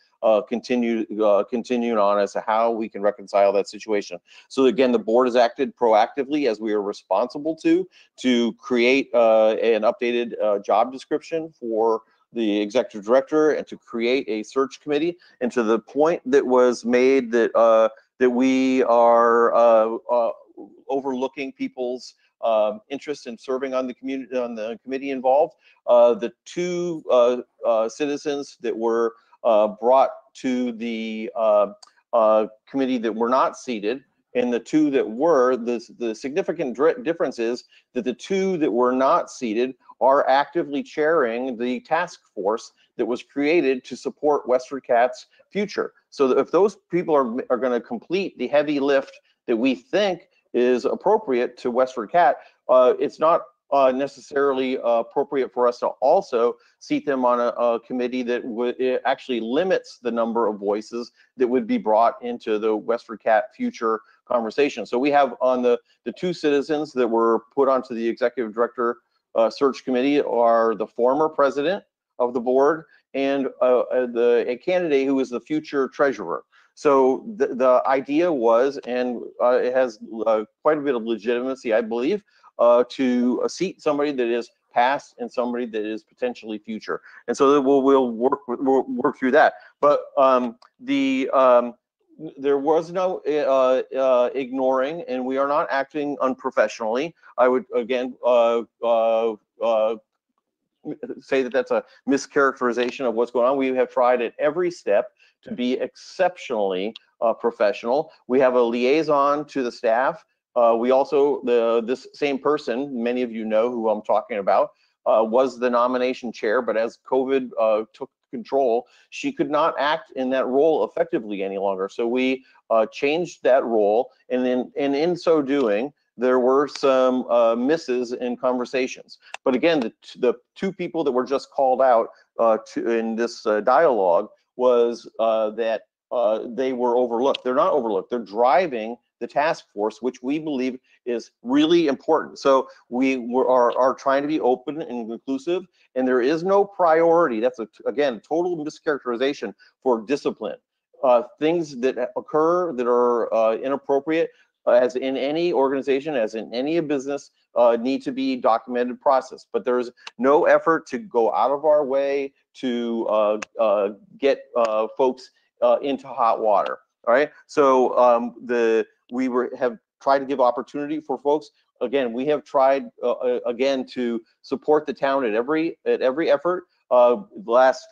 continued on as to how we can reconcile that situation. So again, the board has acted proactively as we are responsible to create an updated job description for the executive director and to create a search committee. And to the point that was made that that we are overlooking people's interest in serving on the committee involved. The two citizens that were brought to the committee that were not seated, and the two that were, the significant difference is that the two that were not seated are actively chairing the task force that was created to support Westford Cat's future. So that if those people are going to complete the heavy lift that we think is appropriate to Westford Cat, it's not necessarily appropriate for us to also seat them on a committee that actually limits the number of voices that would be brought into the Westford Cat future conversation. So we have on the two citizens that were put onto the executive director search committee are the former president of the board and a candidate who is the future treasurer. So the idea was, and it has quite a bit of legitimacy, I believe, to seat somebody that is past and somebody that is potentially future. And so we'll work through that. But there was no ignoring, and we are not acting unprofessionally. I would again say that that's a mischaracterization of what's going on. We have tried at every step to be exceptionally professional. We have a liaison to the staff. We also, this same person, many of you know who I'm talking about, was the nomination chair, but as COVID took control, she could not act in that role effectively any longer. So we changed that role, and in so doing, there were some misses in conversations. But again, the two people that were just called out in this dialogue was that they were overlooked. They're not overlooked. They're driving the task force, which we believe is really important. So we are trying to be open and inclusive, and there is no priority. That's again, total mischaracterization for discipline. Things that occur that are inappropriate, as in any organization, as in any business, need to be documented process. But there's no effort to go out of our way to get folks into hot water. All right. So we have tried to give opportunity for folks. Again, we have tried again to support the town at every effort. Last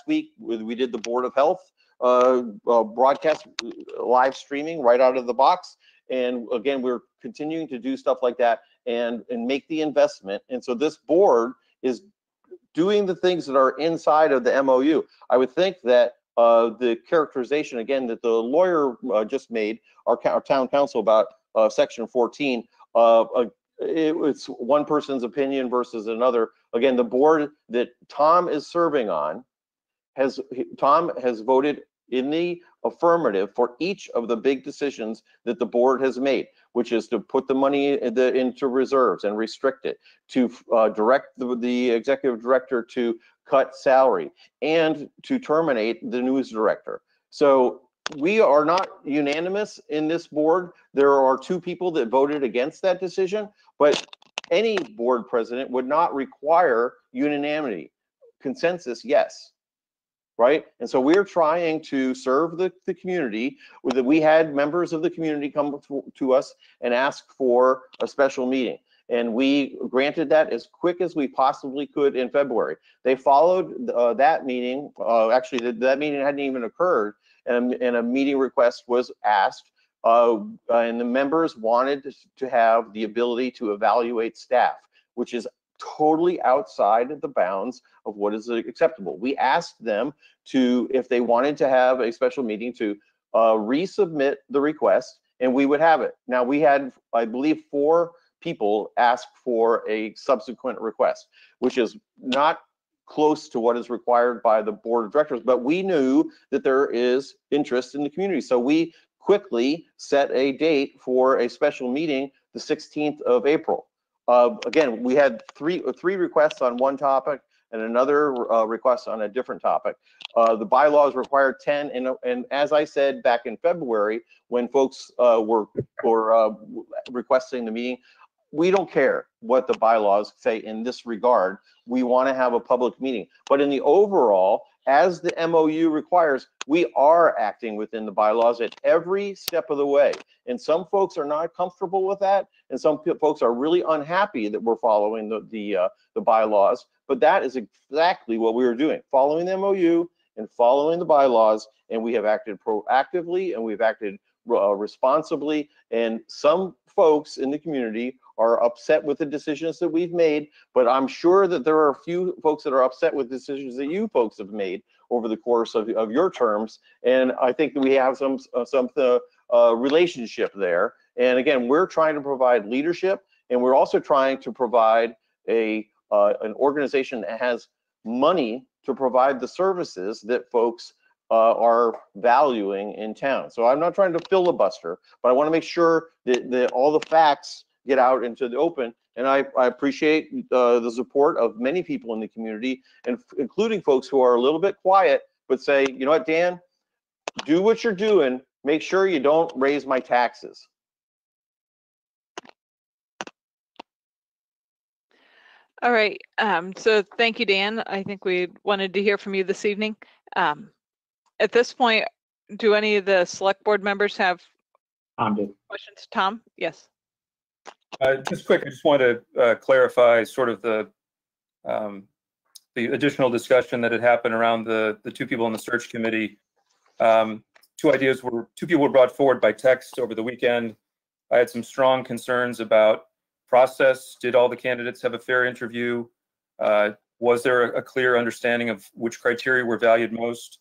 week we did the Board of Health. broadcast live streaming right out of the box. And again, we're continuing to do stuff like that and make the investment. And so this board is doing the things that are inside of the MOU. I would think that the characterization, again, that the lawyer just made, our town council about section 14, it's one person's opinion versus another. Again, the board that Tom is serving on Tom has voted in the affirmative for each of the big decisions that the board has made, which is to put the money into reserves and restrict it, to direct the executive director to cut salary, and to terminate the news director. So we are not unanimous in this board. There are 2 people that voted against that decision, but any board president would not require unanimity. Consensus, yes. Right? And so we're trying to serve the community. We had members of the community come to us and ask for a special meeting. And we granted that as quick as we possibly could in February. They followed that meeting. Actually, that meeting hadn't even occurred, and a meeting request was asked. And the members wanted to have the ability to evaluate staff, which is totally outside of the bounds of what is acceptable. We asked them to, if they wanted to have a special meeting, to resubmit the request, and we would have it. Now, we had, I believe, 4 people ask for a subsequent request, which is not close to what is required by the board of directors, but we knew that there is interest in the community. So we quickly set a date for a special meeting, the 16th of April. Again, we had three requests on one topic and another request on a different topic. The bylaws required 10, and as I said back in February, when folks were requesting the meeting, we don't care what the bylaws say in this regard. We want to have a public meeting. But in the overall, as the MOU requires, we are acting within the bylaws at every step of the way. And some folks are not comfortable with that, and some folks are really unhappy that we're following the bylaws. But that is exactly what we were doing, following the MOU and following the bylaws. And we have acted proactively, and we've acted responsibly. And some folks in the community are upset with the decisions that we've made, but I'm sure that there are a few folks that are upset with decisions that you folks have made over the course of your terms. And I think that we have some relationship there. And again, we're trying to provide leadership, and we're also trying to provide an organization that has money to provide the services that folks are valuing in town. So I'm not trying to filibuster, but I want to make sure that all the facts get out into the open. And I appreciate the support of many people in the community, and including folks who are a little bit quiet, but say, you know what, Dan, do what you're doing. Make sure you don't raise my taxes. All right. So thank you, Dan. I think we wanted to hear from you this evening. At this point, do any of the select board members have questions? Tom? Yes. Just quick, I just want to clarify sort of the additional discussion that had happened around the 2 people on the search committee. 2 people were brought forward by text over the weekend. I had some strong concerns about process. Did all the candidates have a fair interview? Was there a clear understanding of which criteria were valued most?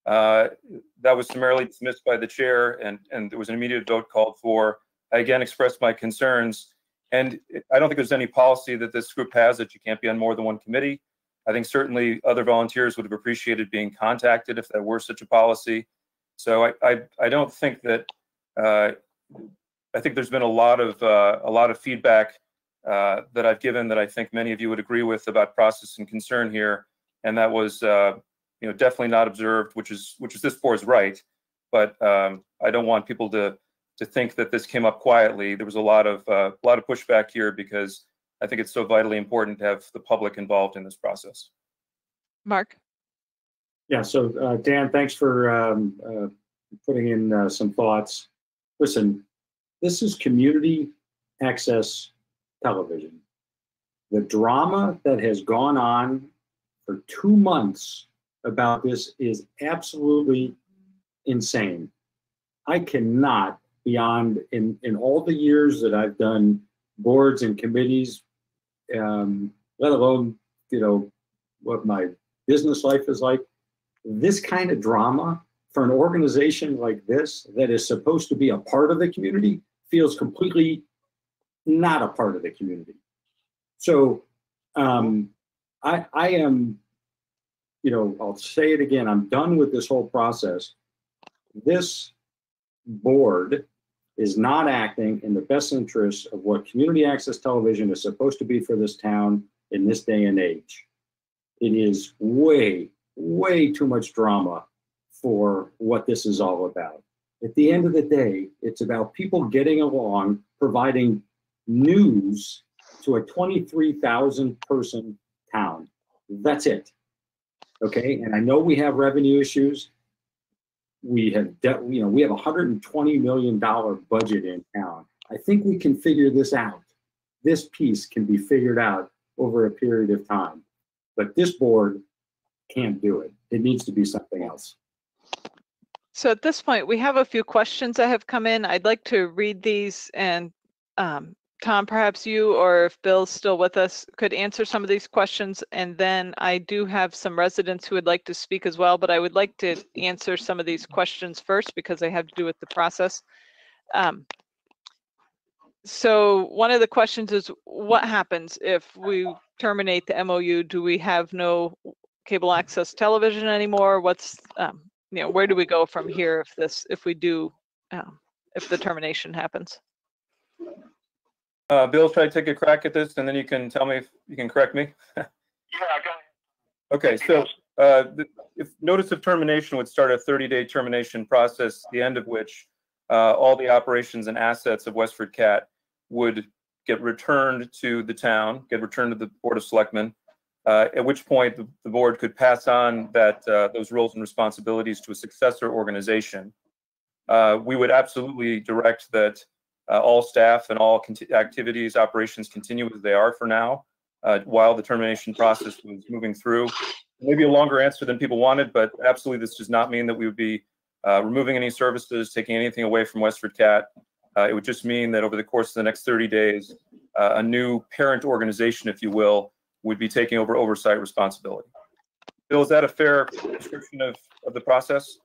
That was summarily dismissed by the chair, and there was an immediate vote called for. I again expressed my concerns, and I don't think there's any policy that this group has that you can't be on more than one committee. I think certainly other volunteers would have appreciated being contacted if there were such a policy. So I don't think that, I think there's been a lot of feedback that I've given that I think many of you would agree with about process and concern here, and that was definitely not observed, which is this board's right. But I don't want people to think that this came up quietly. There was a lot of pushback here because I think it's so vitally important to have the public involved in this process. Mark? Yeah, so Dan, thanks for putting in some thoughts. Listen, this is community access television. The drama that has gone on for 2 months about this is absolutely insane. I cannot, beyond in all the years that I've done boards and committees, let alone, you know, what my business life is like, this kind of drama for an organization like this that is supposed to be a part of the community feels completely not a part of the community. So I am, you know, I'll say it again, I'm done with this whole process. This board is not acting in the best interest of what community access television is supposed to be for this town in this day and age. It is way, way too much drama for what this is all about. At the end of the day, it's about people getting along, providing news to a 23,000 person town. That's it. Okay, and I know we have revenue issues. We have, you know, we have a $120 million budget in town. I think we can figure this out. This piece can be figured out over a period of time. But this board can't do it. It needs to be something else. So at this point, we have a few questions that have come in. I'd like to read these, and Tom, perhaps you, or if Bill's still with us, could answer some of these questions. And then I do have some residents who would like to speak as well, but I would like to answer some of these questions first because they have to do with the process. So one of the questions is, what happens if we terminate the MOU? Do we have no cable access television anymore? What's, you know, where do we go from here if we do, if the termination happens? Bill, should I take a crack at this, and then you can tell me if you can correct me? Yeah, go ahead. Okay, so if notice of termination would start a 30-day termination process, the end of which all the operations and assets of Westford Cat would get returned to the town, get returned to the Board of Selectmen, at which point the board could pass on those roles and responsibilities to a successor organization. We would absolutely direct that all staff and all activities, operations continue as they are for now, while the termination process was moving through. Maybe a longer answer than people wanted, but absolutely this does not mean that we would be removing any services, taking anything away from Westford Cat. It would just mean that over the course of the next 30 days, a new parent organization, if you will, would be taking over oversight responsibility. Bill, is that a fair description of the process?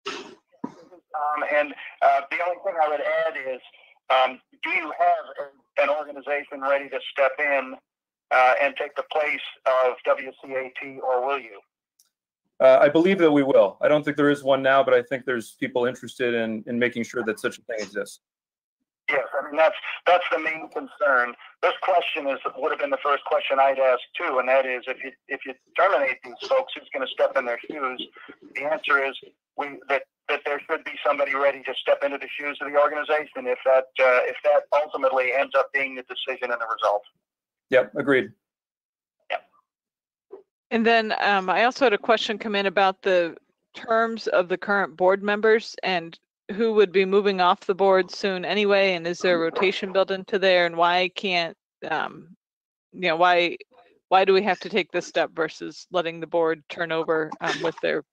And the only thing I would add is, do you have an organization ready to step in and take the place of WCAT, or will you? I believe that we will. I don't think there is one now, but I think there's people interested in making sure that such a thing exists. Yes, I mean, that's the main concern. This question would have been the first question I'd ask too, and that is, if you terminate these folks, who's going to step in their shoes? The answer is that there should be somebody ready to step into the shoes of the organization if that ultimately ends up being the decision and the result. Yep, agreed. Yep. And then I also had a question come in about the terms of the current board members and who would be moving off the board soon anyway, and is there a rotation built into there, and why can't, you know, why do we have to take this step versus letting the board turn over with their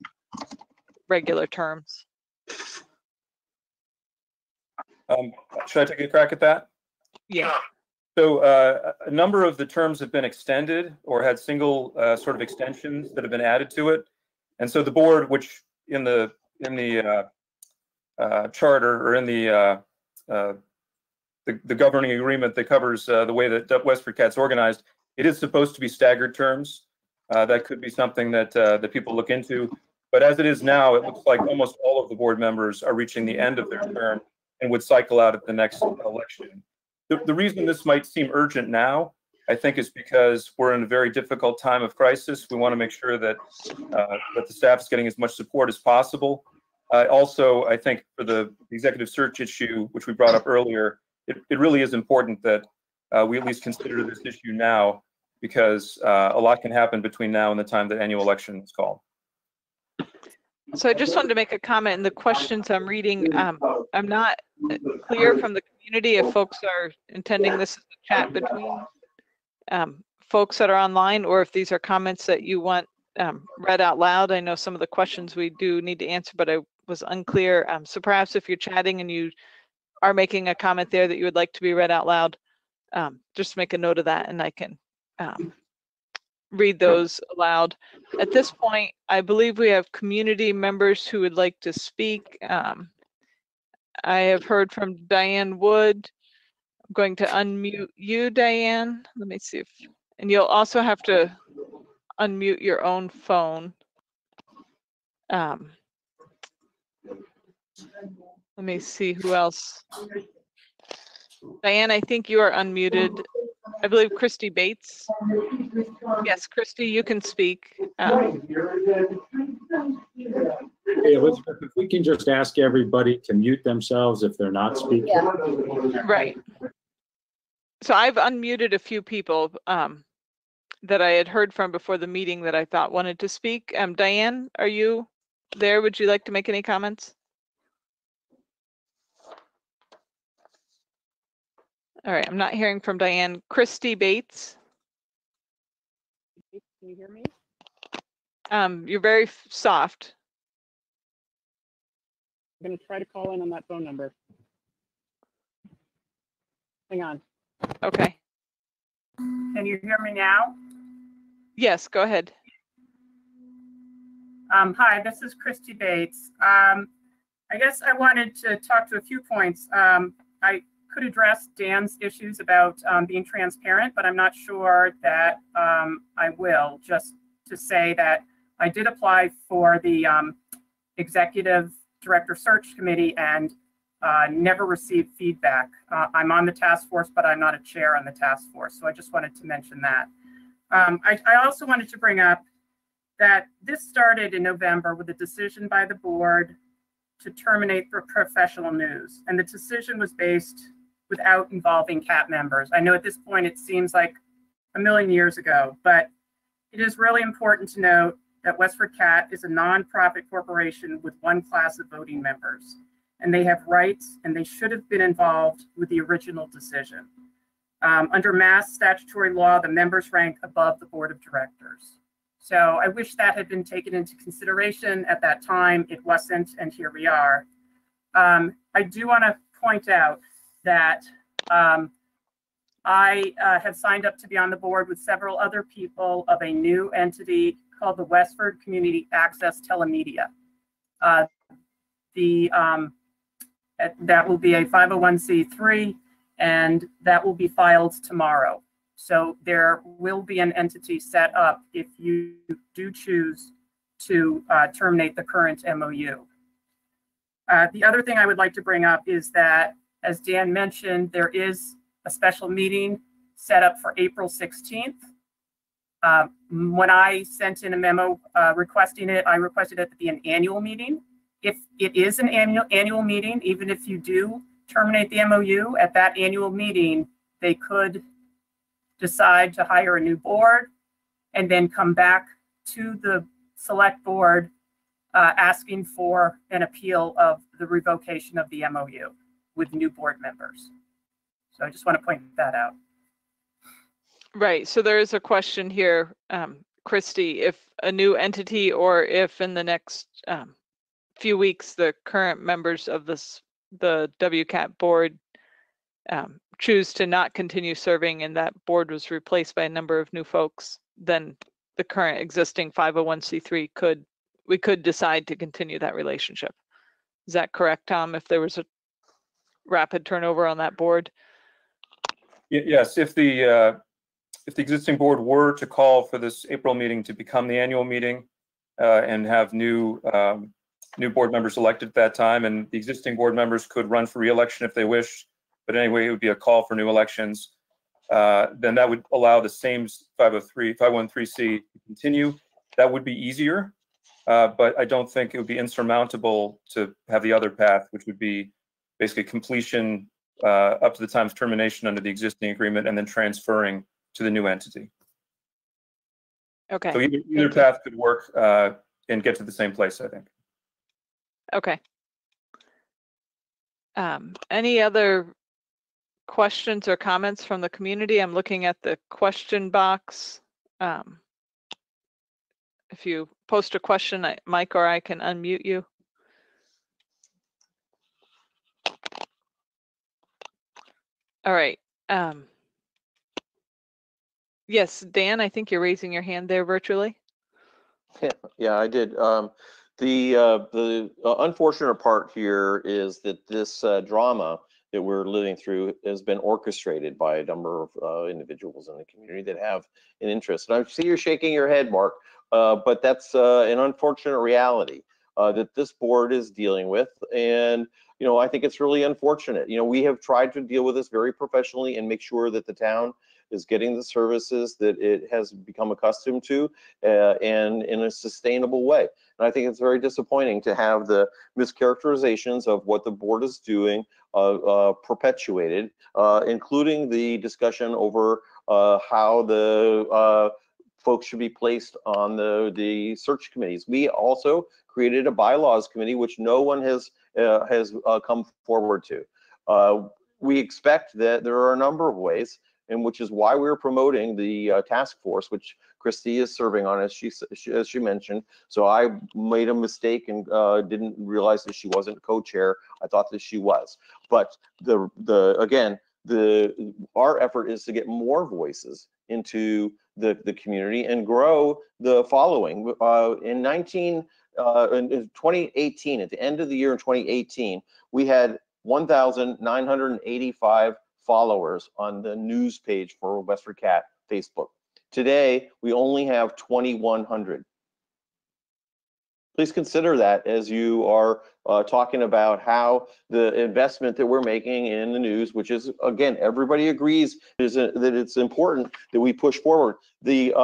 regular terms? Should I take a crack at that? Yeah. So a number of the terms have been extended or had single sort of extensions that have been added to it, and so the board, which in the charter or in the governing agreement that covers the way that Westford Cat's organized, it is supposed to be staggered terms. That could be something that people look into. But as it is now, it looks like almost all of the board members are reaching the end of their term and would cycle out at the next election. The reason this might seem urgent now, I think, is because we're in a very difficult time of crisis. We want to make sure that the staff is getting as much support as possible. Also, I think for the executive search issue, which we brought up earlier, it really is important that we at least consider this issue now, because a lot can happen between now and the time the annual election is called. So I just wanted to make a comment in the questions I'm reading. I'm not clear from the community if folks are intending this as a chat between folks that are online, or if these are comments that you want read out loud. I know some of the questions we do need to answer, but I was unclear. So perhaps if you're chatting and you are making a comment there that you would like to be read out loud, just make a note of that and I can read those aloud. At this point, I believe we have community members who would like to speak. I have heard from Diane Wood. I'm going to unmute you, Diane. Let me see if, and you'll also have to unmute your own phone. Let me see who else. Diane, I think you are unmuted. I believe Christy Bates. Yes, Christy, you can speak. Hey, Elizabeth, if we can just ask everybody to mute themselves if they're not speaking. Yeah. Right. So I've unmuted a few people that I had heard from before the meeting that I thought wanted to speak. Diane, are you there? Would you like to make any comments? All right, I'm not hearing from Diane. Christy Bates. Can you hear me? You're very soft. I'm going to try to call in on that phone number. Hang on. Okay. Can you hear me now? Yes, go ahead. Hi, this is Christy Bates. I guess I wanted to talk to a few points. I could address Dan's issues about being transparent, but I'm not sure that I will. Just to say that I did apply for the Executive Director Search Committee and never received feedback. I'm on the task force, but I'm not a chair on the task force. So I just wanted to mention that. I also wanted to bring up that this started in November with a decision by the board to terminate the professional news. And the decision was based without involving CAT members. I know at this point it seems like a million years ago, but it is really important to note that Westford CAT is a nonprofit corporation with one class of voting members, and they have rights and they should have been involved with the original decision. Under Mass statutory law, the members rank above the board of directors. So I wish that had been taken into consideration at that time. It wasn't, and here we are. I do want to point out that I have signed up to be on the board with several other people of a new entity called the Westford Community Access Telemedia. That will be a 501c3, and that will be filed tomorrow. So there will be an entity set up if you do choose to terminate the current MOU. The other thing I would like to bring up is that, as Dan mentioned, there is a special meeting set up for April 16th. When I sent in a memo requesting it, I requested it to be an annual meeting. If it is an annual meeting, even if you do terminate the MOU, at that annual meeting, they could decide to hire a new board and then come back to the select board asking for an appeal of the revocation of the MOU with new board members. So I just want to point that out. Right, so there is a question here, Christy, if a new entity or if in the next few weeks the current members of the WCAT board choose to not continue serving and that board was replaced by a number of new folks, then the current existing 501c3 we could decide to continue that relationship. Is that correct, Tom, if there was a rapid turnover on that board? Yes, if the existing board were to call for this April meeting to become the annual meeting and have new board members elected at that time, and the existing board members could run for re-election if they wish, but anyway, it would be a call for new elections, then that would allow the same 513C to continue. That would be easier, but I don't think it would be insurmountable to have the other path, which would be basically completion up to the time of termination under the existing agreement and then transferring to the new entity. Okay. So either path could work and get to the same place, I think. Okay. Any other questions or comments from the community? I'm looking at the question box. If you post a question, Mike or I can unmute you. All right. Yes, Dan, I think you're raising your hand there virtually. Yeah, I did. The unfortunate part here is that this drama that we're living through has been orchestrated by a number of individuals in the community that have an interest. And I see you're shaking your head, Mark, but that's an unfortunate reality that this board is dealing with. And, you know, I think it's really unfortunate. You know, we have tried to deal with this very professionally and make sure that the town is getting the services that it has become accustomed to and in a sustainable way. And I think it's very disappointing to have the mischaracterizations of what the board is doing perpetuated, including the discussion over how the folks should be placed on the search committees. We also created a bylaws committee, which no one has come forward to. We expect that there are a number of ways, and which is why we're promoting the task force, which Christy is serving on, as she mentioned. So I made a mistake and didn't realize that she wasn't co-chair. I thought that she was. But our effort is to get more voices into the community and grow the following. In 2018, at the end of the year in 2018, we had 1,985 followers on the news page for Westford Cat Facebook. Today, we only have 2,100. Please consider that as you are talking about how the investment that we're making in the news, which is, again, everybody agrees that it's important that we push forward. The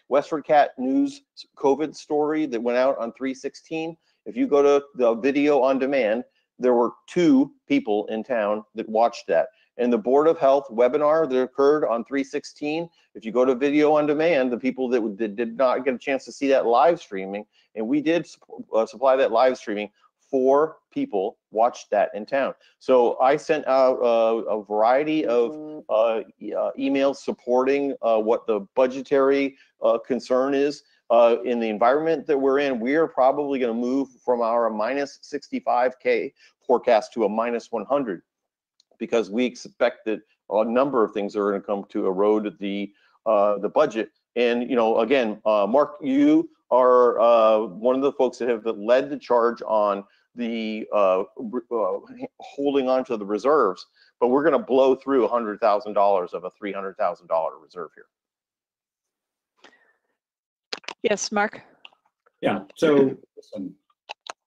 Westford Cat News COVID story that went out on 3/16, if you go to the video on demand, there were 2 people in town that watched that. And the Board of Health webinar that occurred on 3/16, if you go to video on demand, the people that did not get a chance to see that live streaming, and we did supply that live streaming, 4 people watched that in town. So I sent out a variety of emails supporting what the budgetary concern is. In the environment that we're in, we are probably going to move from our minus 65K forecast to a minus 100. Because we expect that a number of things are going to come to erode the budget. And, you know, again, Mark, you are one of the folks that have led the charge on the holding on to the reserves, but we're going to blow through $100,000 of a $300,000 reserve here. Yes, Mark. Yeah, so listen,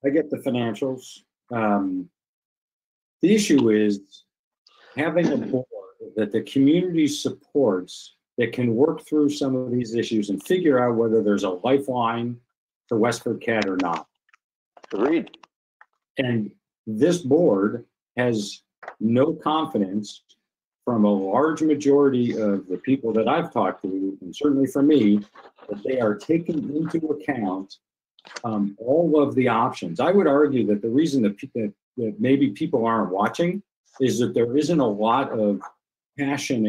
I get the financials. The issue is having a board that the community supports that can work through some of these issues and figure out whether there's a lifeline to Westford Cat or not. Agreed. And this board has no confidence from a large majority of the people that I've talked to, and certainly for me, that they are taking into account all of the options. I would argue that the reason that maybe people aren't watching is that there isn't a lot of passion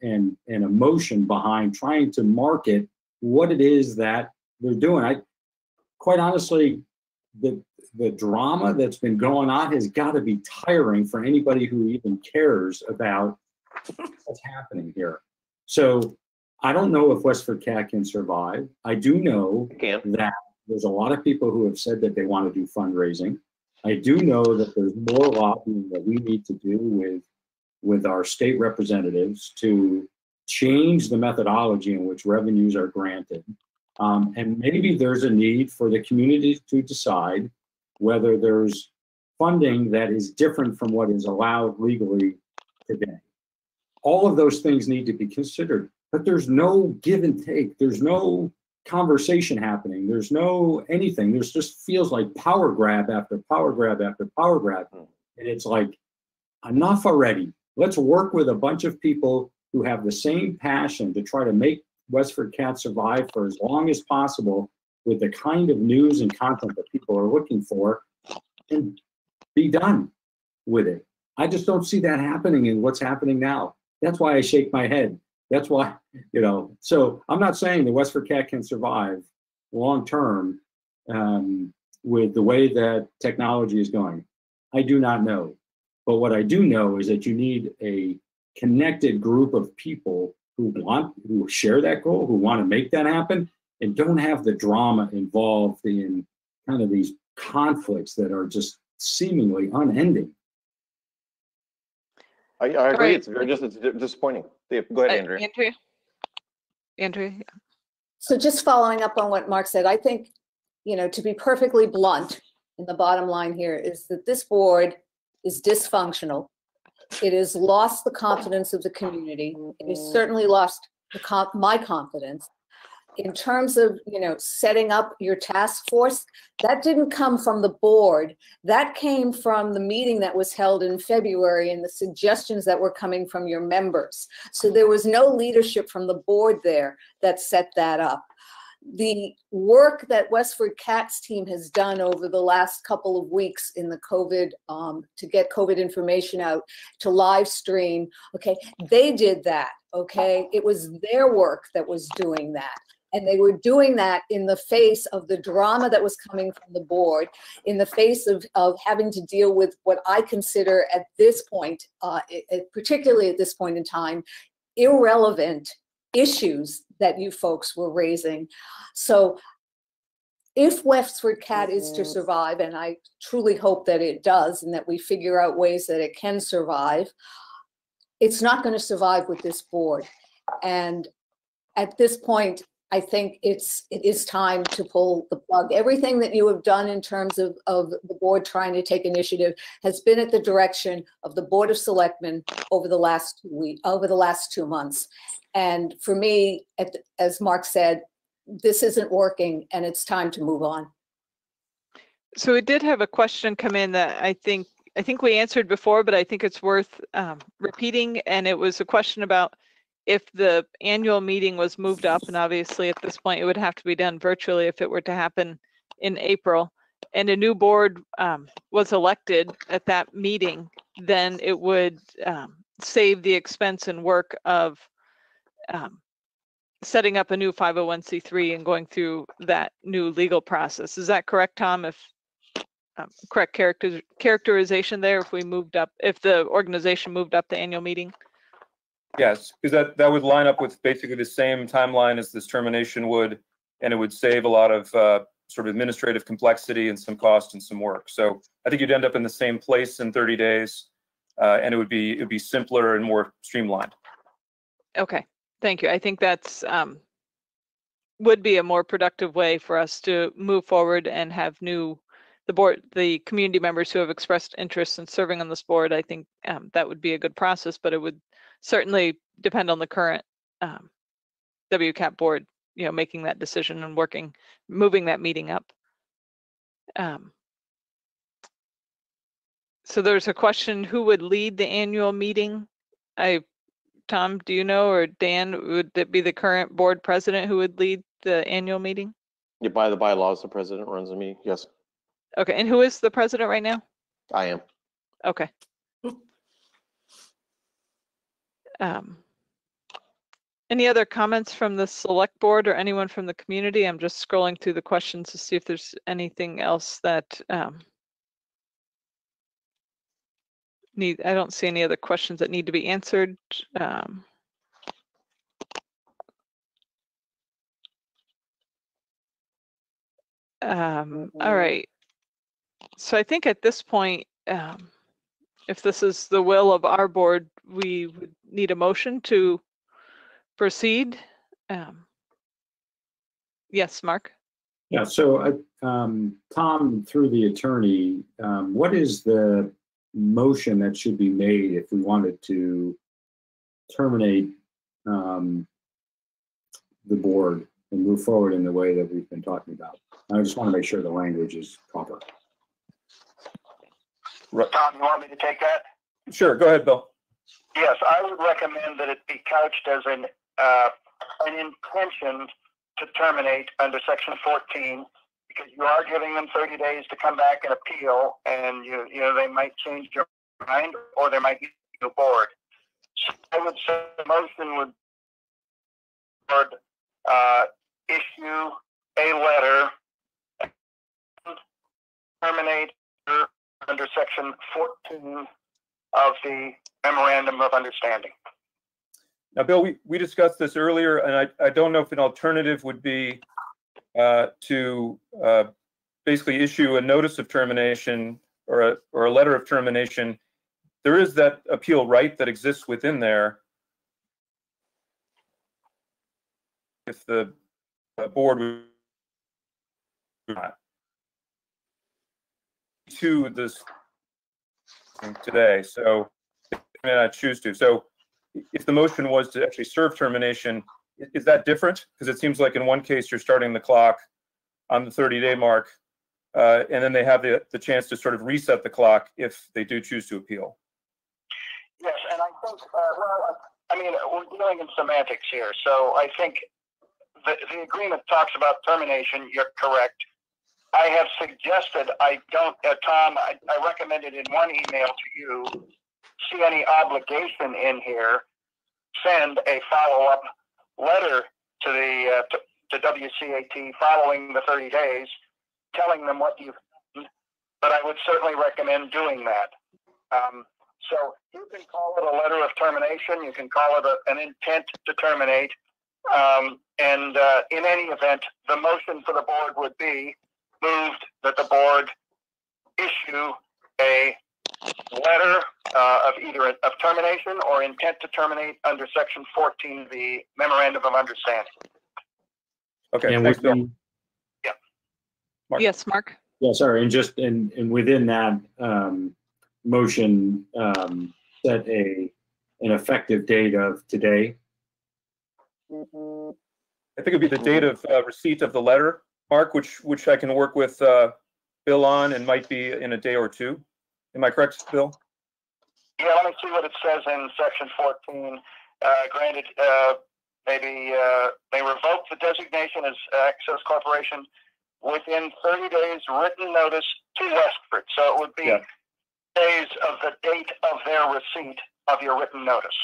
and emotion behind trying to market what it is that they're doing. Quite honestly, the drama that's been going on has got to be tiring for anybody who even cares about what's happening here. So I don't know if Westford Cat can survive. I do know that there's a lot of people who have said that they want to do fundraising. I do know that there's more lobbying that we need to do with our state representatives to change the methodology in which revenues are granted. And maybe there's a need for the community to decide whether there's funding that is different from what is allowed legally today. All of those things need to be considered, but there's no give and take. There's no conversation happening. There's no anything. There's just feels like power grab after power grab after power grab. And it's like, enough already. Let's work with a bunch of people who have the same passion to try to make Westford Cat survive for as long as possible with the kind of news and content that people are looking for, and be done with it. I just don't see that happening in what's happening now. That's why I shake my head. That's why, you know, so I'm not saying the Westford Cat can survive long term with the way that technology is going. I do not know. But what I do know is that you need a connected group of people who share that goal, who want to make that happen, and don't have the drama involved in kind of these conflicts that are just seemingly unending. I agree. Right. It's very it's disappointing. Go ahead, Andrea. Andrea. So just following up on what Mark said, I think, to be perfectly blunt, the bottom line here is that this board is dysfunctional. It has lost the confidence of the community. It has certainly lost my confidence. In terms of, setting up your task force, that didn't come from the board. That came from the meeting that was held in February and the suggestions that were coming from your members. So there was no leadership from the board there that set that up. The work that Westford CAT's team has done over the last couple of weeks in the COVID, to get COVID information out, to live stream, okay, they did that, okay? It was their work that was doing that. And they were doing that in the face of the drama that was coming from the board, in the face of having to deal with what I consider at this point, particularly at this point in time, irrelevant issues that you folks were raising. So if Westford CAT is to survive, and I truly hope that it does, and that we figure out ways that it can survive, it's not going to survive with this board. And at this point, I think it is time to pull the plug. Everything that you have done in terms of the board trying to take initiative has been at the direction of the Board of Selectmen over the last 2 months. And for me, as Mark said, this isn't working and it's time to move on. So we did have a question come in that I think we answered before, but I think it's worth repeating. And it was a question about if the annual meeting was moved up, and obviously at this point it would have to be done virtually if it were to happen in April, and a new board was elected at that meeting, then it would save the expense and work of setting up a new 501c3 and going through that new legal process. Is that correct, Tom? If correct characterization there, if the organization moved up the annual meeting? Yes, because that would line up with basically the same timeline as this termination would, and it would save a lot of sort of administrative complexity and some cost and some work. So I think you'd end up in the same place in 30 days, and it would be simpler and more streamlined. Okay, thank you. I think that's would be a more productive way for us to move forward and have the community members who have expressed interest in serving on this board. I think that would be a good process, but it would certainly depend on the current WCAP board, making that decision and moving that meeting up. So there's a question, who would lead the annual meeting? Tom, do you know, or Dan, would it be the current board president who would lead the annual meeting? Yeah, by the bylaws, the president runs the meeting, yes. Okay, and who is the president right now? I am. Okay. Any other comments from the select board or anyone from the community? I'm just scrolling through the questions to see if there's anything else that I don't see any other questions that need to be answered. All right. So I think at this point, if this is the will of our board, we would need a motion to proceed. Yes, Mark. Yeah, so Tom, through the attorney, what is the motion that should be made if we wanted to terminate the board and move forward in the way that we've been talking about? I just want to make sure the language is proper. Tom, you want me to take that? Sure, go ahead, Bill. Yes, I would recommend that it be couched as an intention to terminate under Section 14, because you are giving them 30 days to come back and appeal, and they might change their mind, or they might get a board. So I would say the motion would issue a letter and terminate under Section 14 of the memorandum of understanding. Now, Bill, we discussed this earlier, and I don't know if an alternative would be to basically issue a notice of termination or a letter of termination. There is that appeal right that exists within there. If the board would not to this today, so they may not choose to. So if the motion was to actually serve termination, is that different? Because it seems like in one case you're starting the clock on the 30-day mark, and then they have the chance to sort of reset the clock if they do choose to appeal. Yes, and I think, well, I mean, we're dealing in semantics here, so I think the agreement talks about termination. You're correct. I have suggested, I don't, Tom, I recommended in one email to you, see any obligation in here, send a follow-up letter to the to WCAT following the 30 days, telling them what you've done, but I would certainly recommend doing that. So you can call it a letter of termination, you can call it an intent to terminate, and in any event, the motion for the board would be moved that the board issue a letter of either of termination or intent to terminate under Section 14 of the Memorandum of Understanding. Okay, And thanks, Bill. within, Yeah. Mark. Yes, Mark. yeah, sorry, and just and within that motion, set an effective date of today. I think it'd be the date of receipt of the letter, Mark, which I can work with Bill on, and might be in a day or two. Am I correct, Bill? Yeah, let me see what it says in Section 14. Granted, maybe they revoke the designation as Access Corporation within 30 days written notice to Westford. So it would be days of the date of their receipt of your written notice.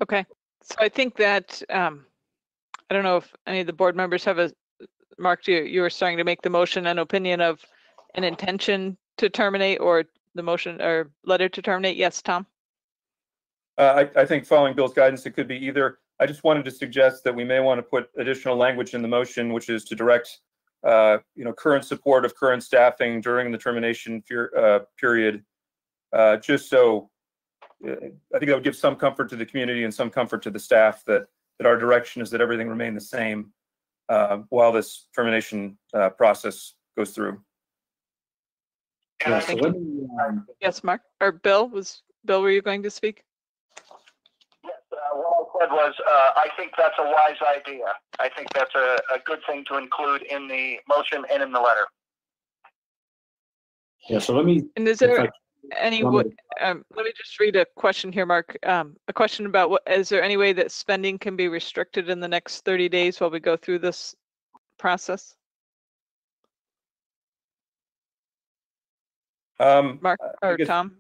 Okay, so I think that I don't know if any of the board members have a Mark. You were starting to make the motion an opinion of an intention to terminate or the motion or letter to terminate. Yes, Tom. I think following Bill's guidance, it could be either. I just wanted to suggest that we may want to put additional language in the motion, which is to direct, current support of current staffing during the termination period, just so I think that would give some comfort to the community and some comfort to the staff that our direction is that everything remain the same while this termination process goes through. Yeah, so let me, Yes, Mark or Bill. Were you going to speak? Yes, what I said was, I think that's a wise idea. I think that's a good thing to include in the motion and in the letter. yeah, so let me. And is there any let me just read a question here, Mark. A question about is there any way that spending can be restricted in the next 30 days while we go through this process? Mark or Tom?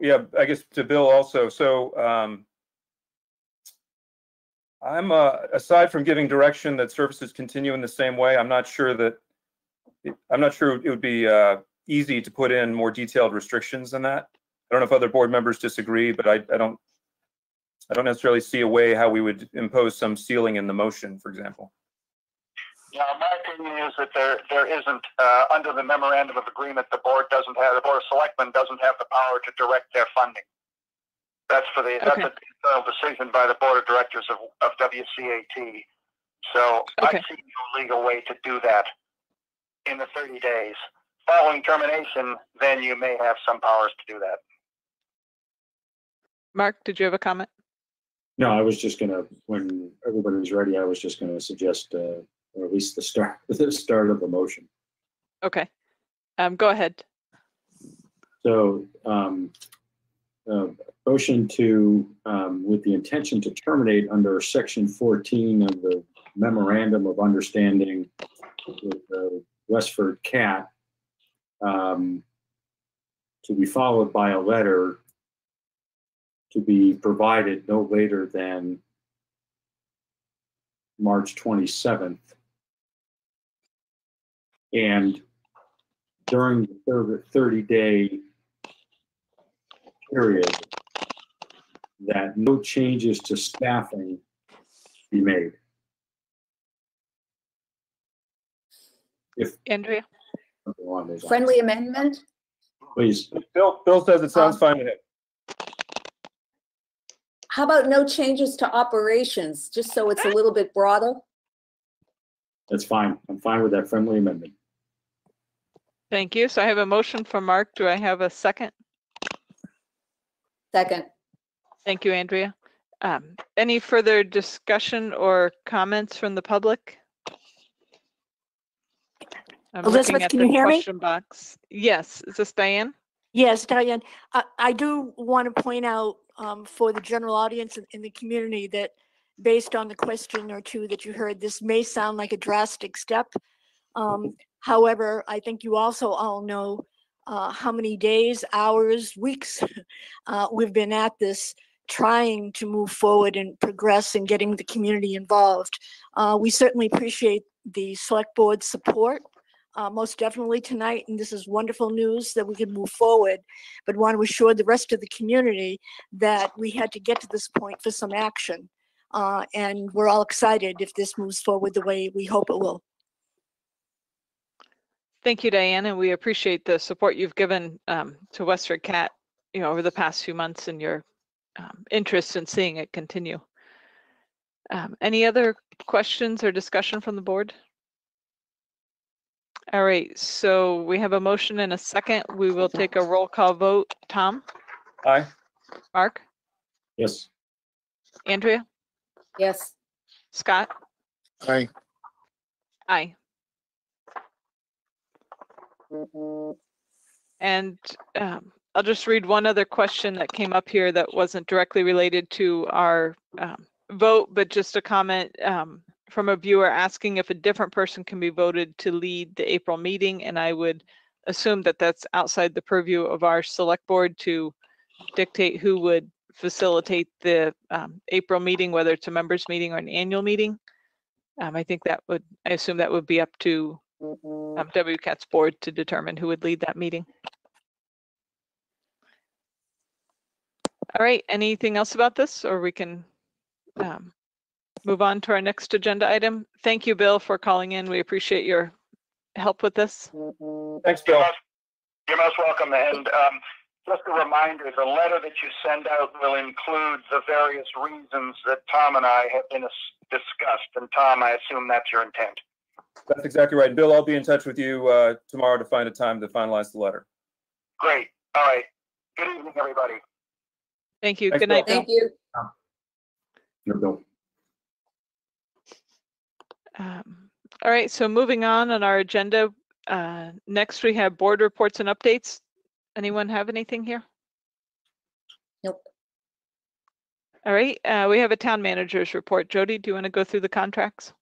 Yeah, I guess to Bill also. So I'm aside from giving direction that services continue in the same way, I'm not sure it would be easy to put in more detailed restrictions than that. I don't know if other board members disagree, but I don't necessarily see a way how we would impose some ceiling in the motion, for example. Yeah, my opinion is that there isn't under the memorandum of agreement, the board of selectmen doesn't have the power to direct their funding. That's that's a internal decision by the board of directors of WCAT. So I see no legal way to do that in the 30 days. Following termination, then you may have some powers to do that. Mark, did you have a comment? No, I was just gonna, when everybody was ready, I was just gonna suggest, or at least the start of the motion. Okay, go ahead. So, motion to, with the intention to terminate under Section 14 of the Memorandum of Understanding with Westford CAT, to be followed by a letter to be provided no later than March 27th. And during the 30-day period that no changes to staffing be made. If Andrea? Friendly amendment? Please. Bill says it sounds fine to him. How about no changes to operations, just so it's a little bit broader? That's fine. I'm fine with that friendly amendment. Thank you. So I have a motion from Mark. Do I have a second? Second. Thank you, Andrea. Any further discussion or comments from the public? I'm Elizabeth, looking at can the you hear me? question box. Yes, is this Diane? Yes, Diane. I do want to point out for the general audience in the community that based on the question or two that you heard, this may sound like a drastic step. However, I think you also all know how many days, hours, weeks we've been at this trying to move forward and progress and getting the community involved. We certainly appreciate the select board's support. Most definitely tonight, and this is wonderful news that we can move forward, but want to assure the rest of the community that we had to get to this point for some action. And we're all excited if this moves forward the way we hope it will. Thank you, Diane, and we appreciate the support you've given to Westford Cat, over the past few months and your interest in seeing it continue. Any other questions or discussion from the board? All right, so we have a motion and a second. We will take a roll call vote. Tom? Aye. Mark? Yes. Andrea? Yes. Scott? Aye. Aye. And I'll just read one other question that came up here that wasn't directly related to our vote, but just a comment from a viewer asking if a different person can be voted to lead the April meeting. And I would assume that that's outside the purview of our select board to dictate who would facilitate the April meeting, whether it's a members meeting or an annual meeting. I assume that would be up to WCAT's board to determine who would lead that meeting. All right, anything else about this, or we can move on to our next agenda item? Thank you, Bill, for calling in. We appreciate your help with this. Thanks, Bill. You're most welcome. And just a reminder, the letter that you send out will include the various reasons that Tom and I have been discussed. And Tom, I assume that's your intent. That's exactly right. Bill, I'll be in touch with you tomorrow to find a time to finalize the letter. Great. All right. Good evening, everybody. Thank you. Thanks, good night, Bill. Thank you. No, Bill. All right, so moving on our agenda, next we have board reports and updates. Anyone have anything here? Nope. All right, we have a town manager's report. Jody, do you want to go through the contracts?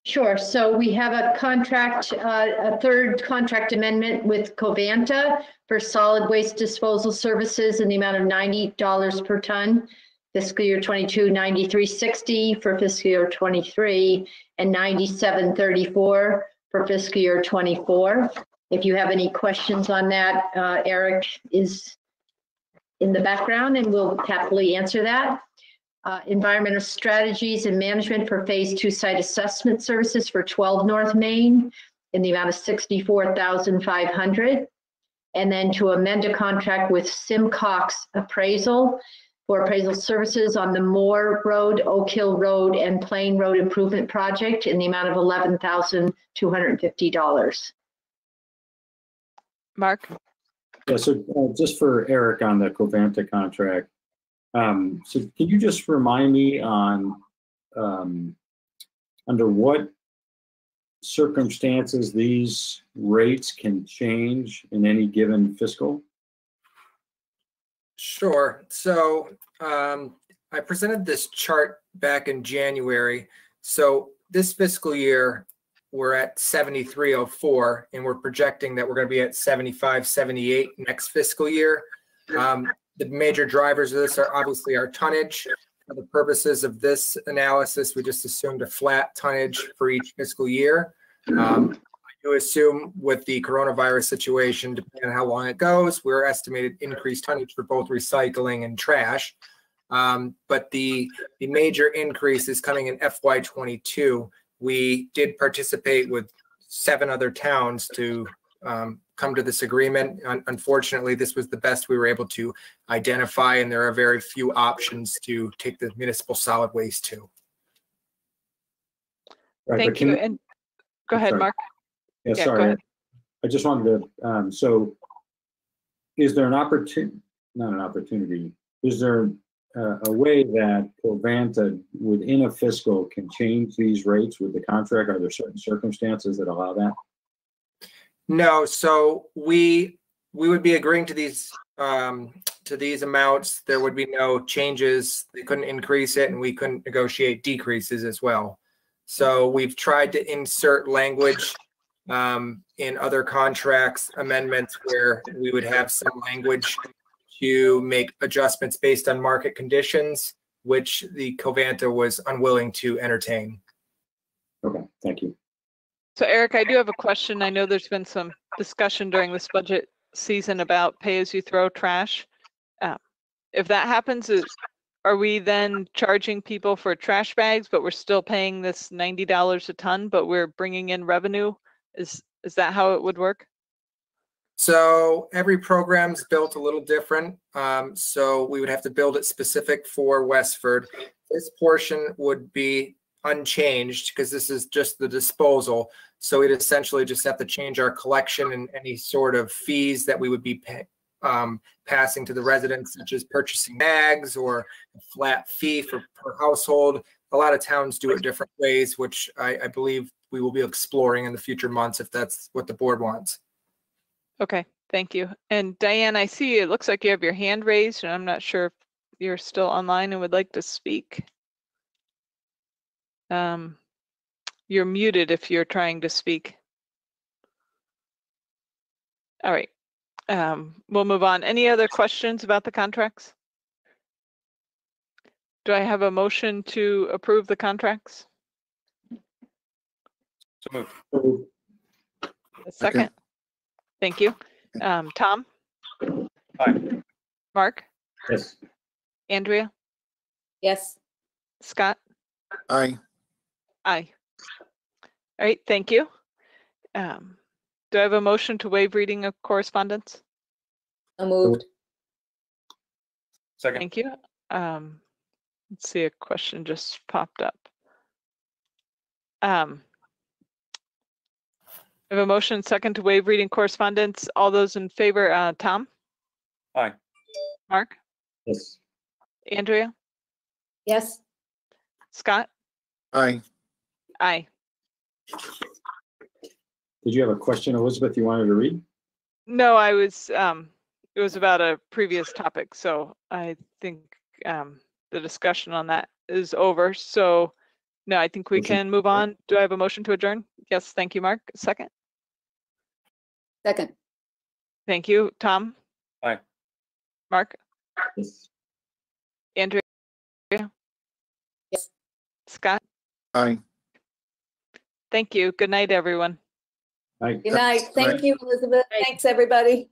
Sure. So we have a contract, a third contract amendment with Covanta for solid waste disposal services in the amount of $90 per ton. Fiscal year 22, $93.60 for fiscal year 23, and $97.34 for fiscal year 24. If you have any questions on that, Eric is in the background and will happily answer that. Environmental strategies and management for phase 2 site assessment services for 12 North Main in the amount of $64,500. And then to amend a contract with Simcox Appraisal for appraisal services on the Moore Road, Oak Hill Road, and Plain Road Improvement Project in the amount of $11,250. Mark? Yeah, so just for Eric on the Covanta contract, so can you just remind me on under what circumstances these rates can change in any given fiscal? Sure. So I presented this chart back in January. So this fiscal year, we're at 7304, and we're projecting that we're going to be at 7578 next fiscal year. The major drivers of this are obviously our tonnage. For the purposes of this analysis, we just assumed a flat tonnage for each fiscal year. to assume with the coronavirus situation, depending on how long it goes, we're estimated increased tonnage for both recycling and trash. But the major increase is coming in FY22. We did participate with 7 other towns to come to this agreement. Unfortunately, this was the best we were able to identify, and there are very few options to take the municipal solid waste to. Right, Thank you. And go ahead, sorry. Mark. Yeah, Yeah, sorry. go ahead. I just wanted to, so is there an opportunity, not an opportunity, is there a way that Covanta within a fiscal can change these rates with the contract? Are there certain circumstances that allow that? No, so we would be agreeing to these amounts. There would be no changes. They couldn't increase it, and we couldn't negotiate decreases as well. So we've tried to insert language in other contracts amendments where we would have some language to make adjustments based on market conditions, which the Covanta was unwilling to entertain. Okay, thank you. So Eric, I do have a question. I know there's been some discussion during this budget season about pay-as-you-throw trash. If that happens, are we then charging people for trash bags, but we're still paying this $90 a ton, but we're bringing in revenue? Is that how it would work? So every program's built a little different. So we would have to build it specific for Westford. This portion would be unchanged because this is just the disposal. So we'd essentially just have to change our collection and any sort of fees that we would be passing to the residents, such as purchasing bags or a flat fee per household. A lot of towns do it different ways, which I believe we will be exploring in the future months if that's what the board wants. Okay, thank you. And Diane, I see it looks like you have your hand raised, and I'm not sure if you're still online and would like to speak. You're muted if you're trying to speak. All right, we'll move on. Any other questions about the contracts? Do I have a motion to approve the contracts? So moved. A second. Thank you. Tom? Aye. Mark? Yes. Andrea? Yes. Scott? Aye. Aye. All right, thank you. Do I have a motion to waive reading of correspondence? So moved. Second. Thank you. Let's see, a question just popped up. I have a motion second to waive reading correspondence. All those in favor, Tom? Aye. Mark? Yes. Andrea? Yes. Scott? Aye. Aye. Did you have a question, Elizabeth, you wanted to read? No, I was, it was about a previous topic, so I think the discussion on that is over. So no, I think we can move on. Do I have a motion to adjourn? Yes, thank you, Mark. Second. Second. Thank you, Tom. Aye. Mark? Yes. Andrea? Yes. Scott? Aye. Thank you. Good night, everyone. Aye. Good night. Thank you, Elizabeth. Thanks, everybody.